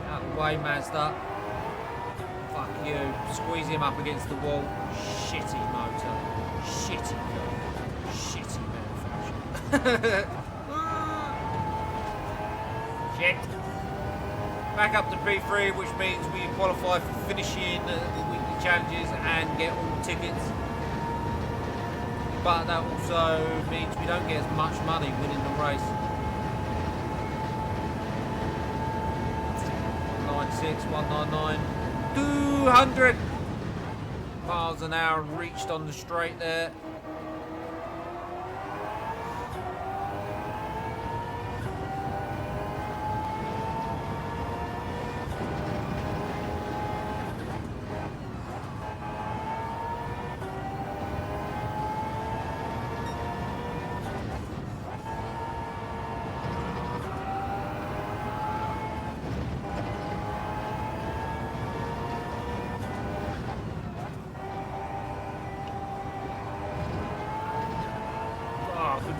S1: Out of the way, Mazda. Fuck you. Squeeze him up against the wall. Shitty motor. Shitty car. Shitty manufacturer. Shit. Back up to P3, which means we qualify for finishing the weekly challenges and get all the tickets. But that also means we don't get as much money winning the race. 196, 199, 200 miles an hour reached on the straight there.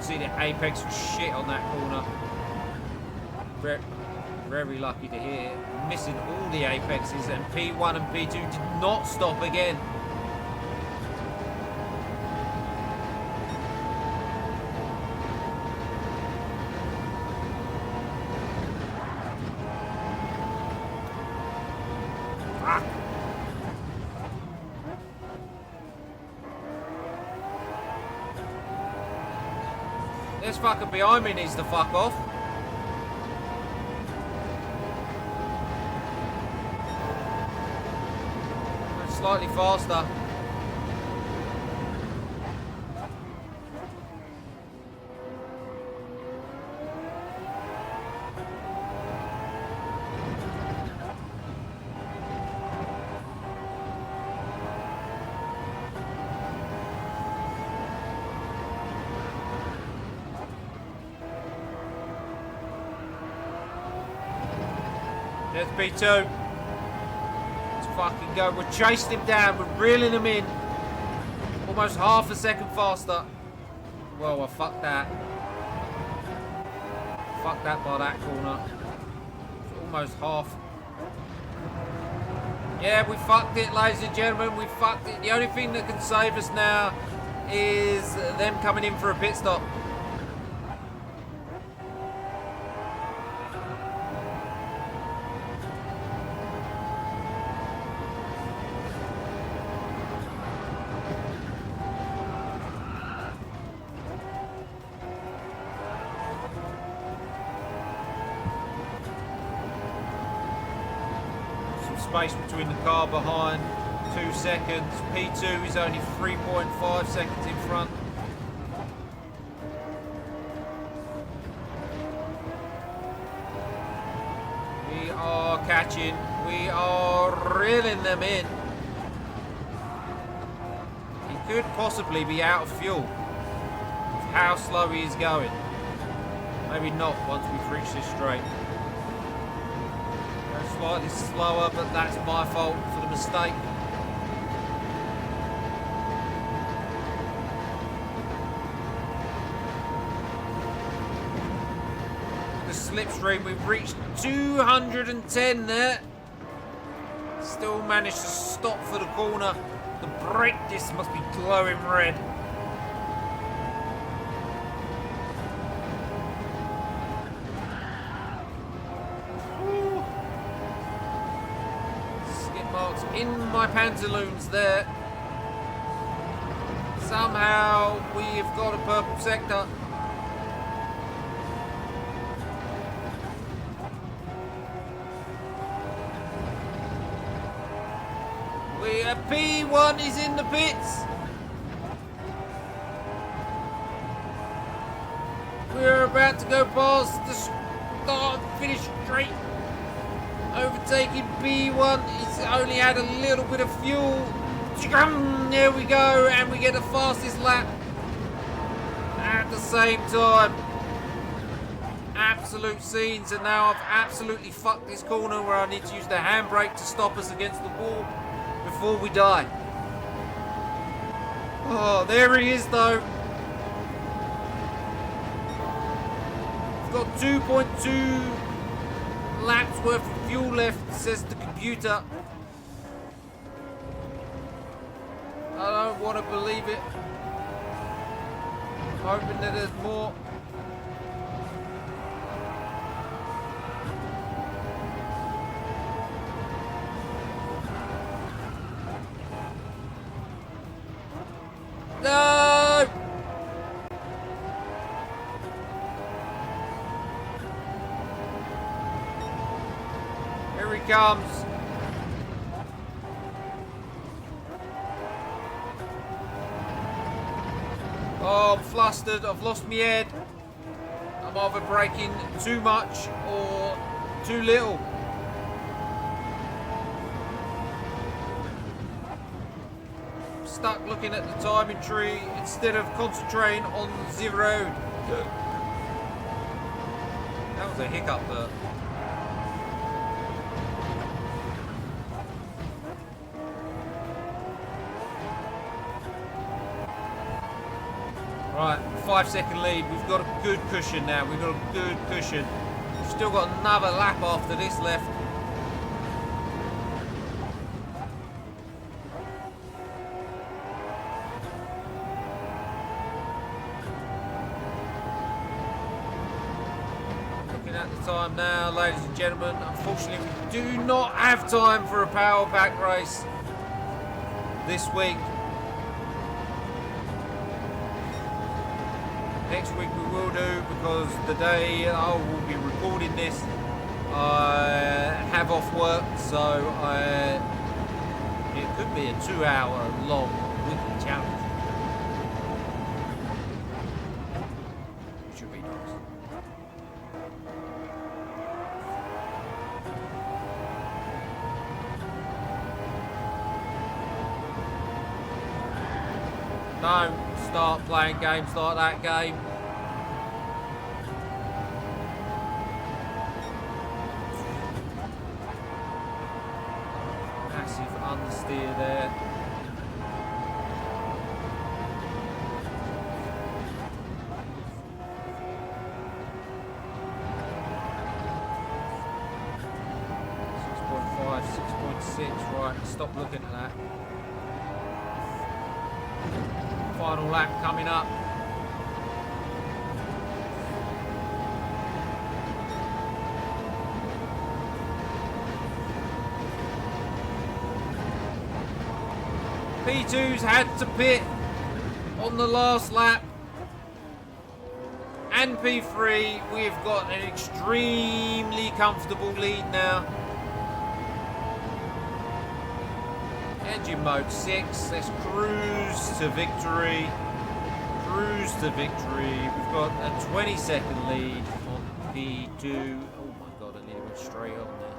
S1: See the apex was shit on that corner. Very lucky to hit it. Missing all the apexes, and P1 and P2 did not stop again. Fuck. This fucker behind me needs to fuck off. Slightly faster. There's P2. Let's fucking go. We're chasing him down. We're reeling him in. Almost half a second faster. Well, I fucked that. Fucked that by that corner. It's almost half. Yeah, we fucked it, ladies and gentlemen. We fucked it. The only thing that can save us now is them coming in for a pit stop. Space between the car behind, 2 seconds. P2 is only 3.5 seconds in front. We are catching. We are reeling them in. He could possibly be out of fuel with how slow he is going. Maybe not once we've reached this straight. Slightly slower, but that's my fault for the mistake. The slipstream, we've reached 210 there. Still managed to stop for the corner. The brake disc must be glowing red. In my pantaloons there. Somehow we've got a purple sector. P1 is in the pits. We're about to go past the start and finish straight. Overtaking B1, it's only had a little bit of fuel. There we go, and we get the fastest lap at the same time. Absolute scenes, and now I've absolutely fucked this corner where I need to use the handbrake to stop us against the wall before we die. Oh, there he is though. We've got 2.2 laps worth of fuel left, says the computer. I don't want to believe it. I'm hoping that there's more. No! Here he comes. Oh, I'm flustered. I've lost my head. I'm either braking too much or too little. Stuck looking at the timing tree instead of concentrating on the road. That was a hiccup there. Right, 5-second lead. We've got a good cushion now. We've got a good cushion. We've still got another lap after this left. Looking at the time now, ladies and gentlemen. Unfortunately, we do not have time for a power pack race this week. Next week we will do, because the day I will be recording this, I have off work, so it could be a 2-hour long weekly challenge. Should be nice. No. Start playing games like that game. 1:06. Right, stop looking at that. Final lap coming up. P2's had to pit on the last lap. And P3, we've got an extremely comfortable lead now. Engine mode 6, let's cruise to victory. Cruise to victory. We've got a 20-second lead on P2. Oh my god, I nearly went straight on there.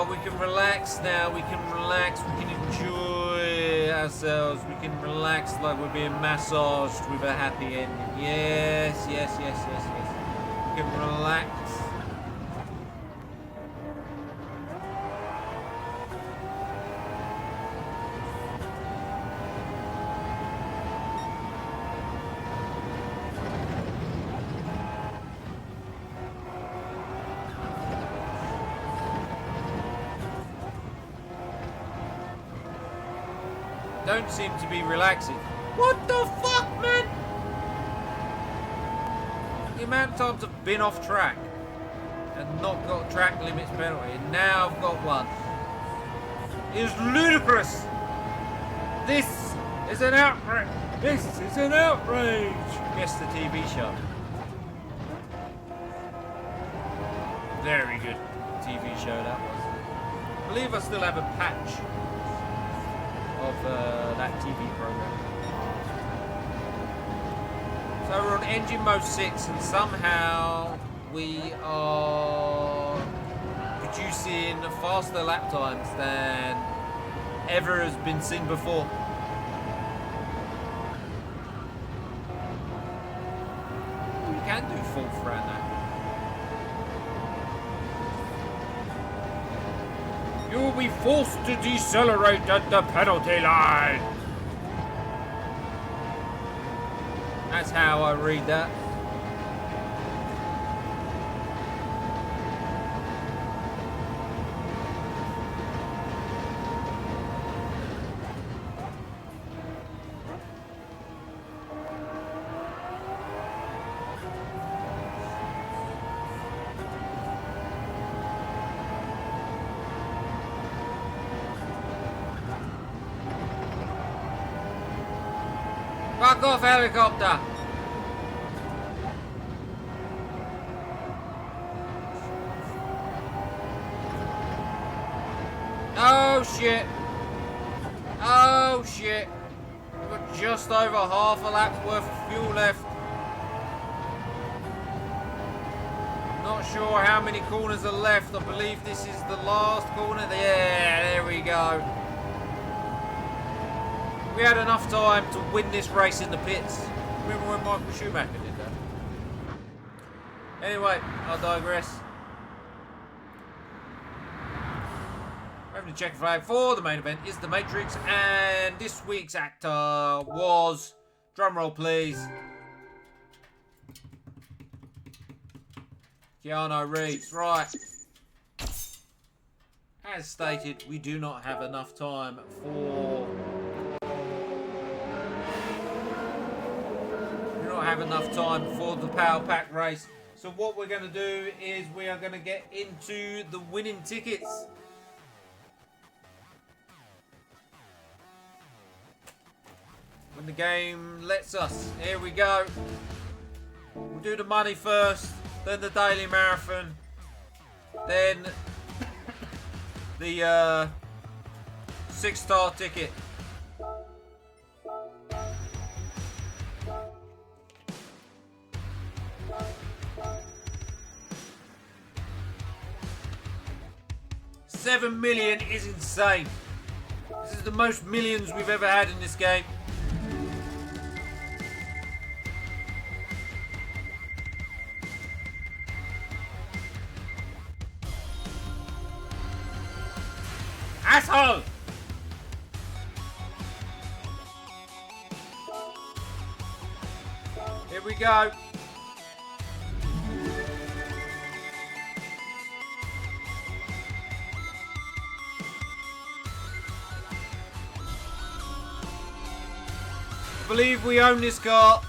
S1: We can relax now, we can relax, we can enjoy ourselves, we can relax like we're being massaged with a happy ending. Yes, yes, yes, yes, yes. We can relax. Don't seem to be relaxing. What the fuck, man? The amount of times I've been off track and not got track limits penalty, and now I've got one. It is ludicrous. This is an outrage. This is an outrage. Guess the TV show. Very good TV show that was. I believe I still have a patch of that TV program. So we're on engine mode 6 and somehow we are producing faster lap times than ever has been seen before. We can do fourth round now. You will be forced to decelerate at the penalty line. That's how I read that. Fuck off, helicopter! Oh shit! Oh shit! We've got just over half a lap's worth of fuel left. Not sure how many corners are left. I believe this is the last corner. Yeah, there we go. We had enough time to win this race in the pits. Remember when Michael Schumacher did that? Anyway, I digress. Having to check flag for the main event is the Matrix, and this week's actor was, drumroll please, Keanu Reeves. Right. As stated, we do not have enough time for the Power Pack race. So what we're going to do is we are going to get into the winning tickets. When the game lets us. Here we go. We'll do the money first, then the daily marathon, then the 6-star ticket. $7 million is insane. This is the most millions we've ever had in this game. Asshole! Here we go. believe we own this car.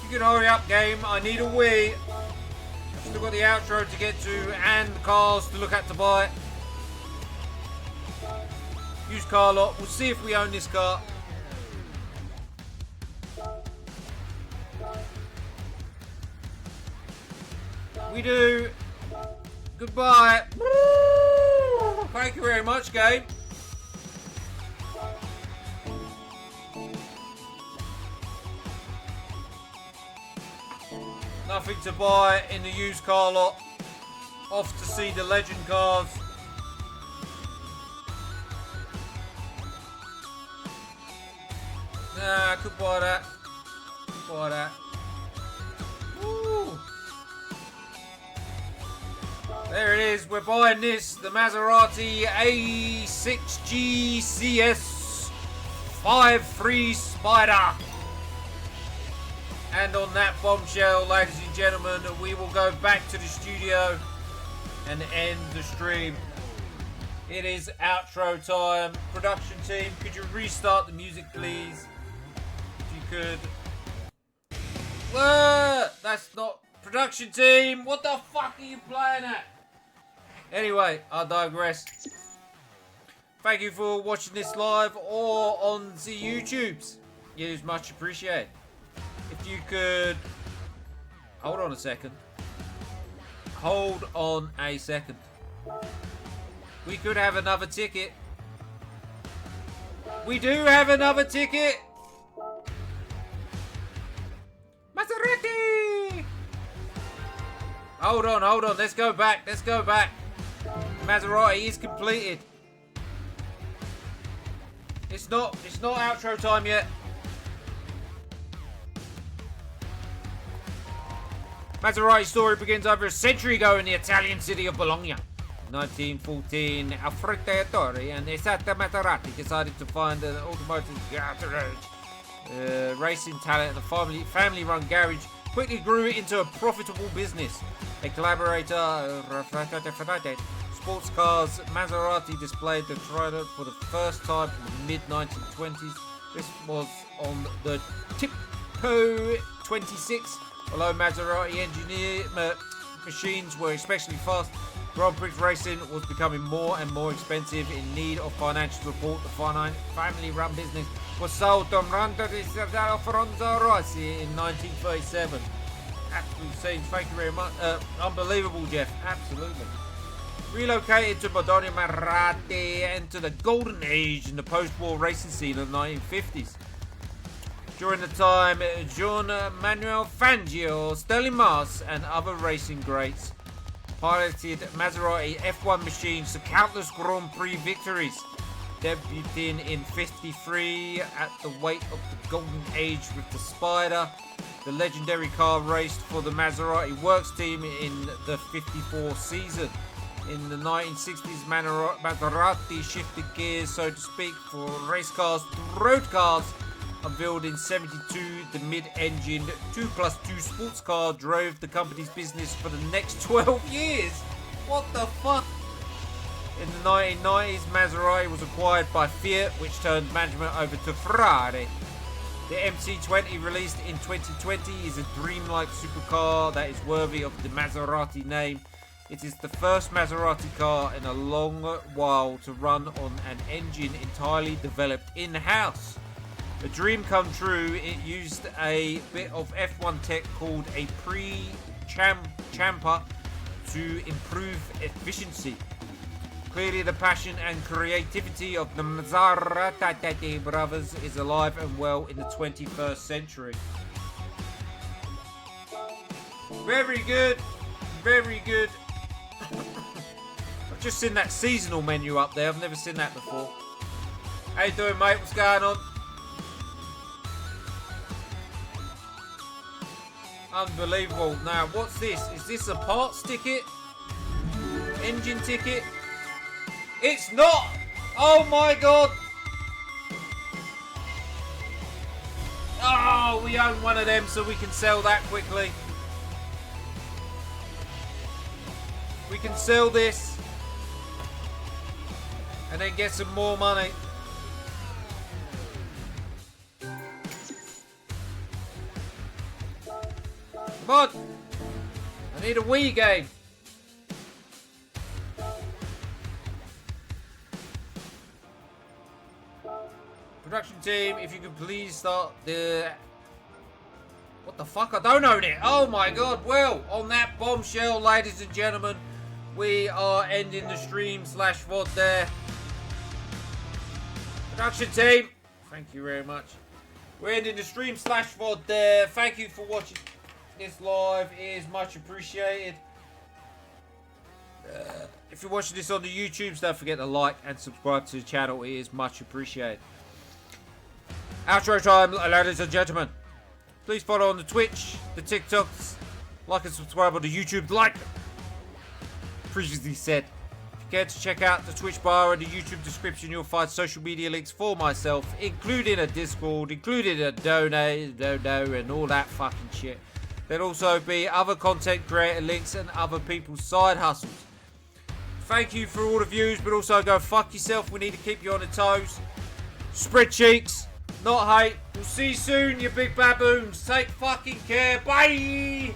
S1: You can hurry up, game. I need a wee. I've still got the outro to get to and cars to look at to buy. Used car lot. We'll see if we own this car. We do. Goodbye. Thank you very much, game. Nothing to buy in the used car lot. Off to see the legend cars. Nah, I could buy that. Buy that. Woo. There it is. We're buying this. The Maserati A6G CS 53 Spider. And on that bombshell, ladies and gentlemen, we will go back to the studio and end the stream. It is outro time. Production team, could you restart the music, please? If you could. That's not... Production team, what the fuck are you playing at? Anyway, I digress. Thank you for watching this live or on the YouTubes. It is much appreciated. If you could... Hold on a second. Hold on a second. We could have another ticket. We do have another ticket. Maserati! Hold on. Let's go back. Maserati is completed. It's not outro time yet. Maserati's story begins over a century ago in the Italian city of Bologna. In 1914, Alfredo and Esata Maserati decided to find an automotive garage. Racing talent and a family-run garage quickly grew into a profitable business. A collaborator, sports cars, Maserati displayed the Trident for the first time in the mid-1920s. This was on the Tipo 26. Although Maserati machines were especially fast, Grand Prix racing was becoming more and more expensive. In need of financial support, the family-run business was sold to Alfonso Rossi in 1937. Absolute scenes, thank you very much. Unbelievable, Jeff. Absolutely. Relocated to Bologna, Maserati entered the golden age in the post-war racing scene of the 1950s. During the time, Gian Manuel Fangio, Sterling Moss, and other racing greats piloted Maserati F1 machines to countless Grand Prix victories. Debuting in '53 at the weight of the golden age with the Spider, the legendary car raced for the Maserati Works team in the '54 season. In the 1960s, Maserati shifted gears, so to speak, for race cars to road cars. Unveiled in '72, the mid-engined 2+2 sports car drove the company's business for the next 12 years. What the fuck? In the 1990s, Maserati was acquired by Fiat, which turned management over to Ferrari. The MC20 released in 2020 is a dreamlike supercar that is worthy of the Maserati name. It is the first Maserati car in a long while to run on an engine entirely developed in-house. A dream come true, it used a bit of F1 tech called a pre-champer to improve efficiency. Clearly the passion and creativity of the Maserati brothers is alive and well in the 21st century. Very good, very good. I've just seen that seasonal menu up there, I've never seen that before. How you doing, mate? What's going on? Unbelievable. Now, what's this? Is this a parts ticket? Engine ticket? It's not! Oh my god! Oh, we own one of them so we can sell that quickly. We can sell this and then get some more money. Come on. I need a Wii game. Production team, if you could please start the... What the fuck? I don't own it. Oh my god. Well, on that bombshell, ladies and gentlemen, we are ending the stream / VOD there. Production team, thank you very much. We're ending the stream / VOD there. Thank you for watching this live. It is much appreciated. If you're watching this on the YouTubes, don't forget to like and subscribe to the channel. It is much appreciated. Outro time, ladies and gentlemen. Please follow on the Twitch, the TikToks, like and subscribe on the YouTube. Like previously said, if you care to check out the Twitch bar and the YouTube description, you'll find social media links for myself, including a Discord, including a donate, and all that fucking shit. There'll also be other content creator links and other people's side hustles. Thank you for all the views, but also go fuck yourself. We need to keep you on the toes. Spread cheeks, not hate. We'll see you soon, you big baboons. Take fucking care. Bye.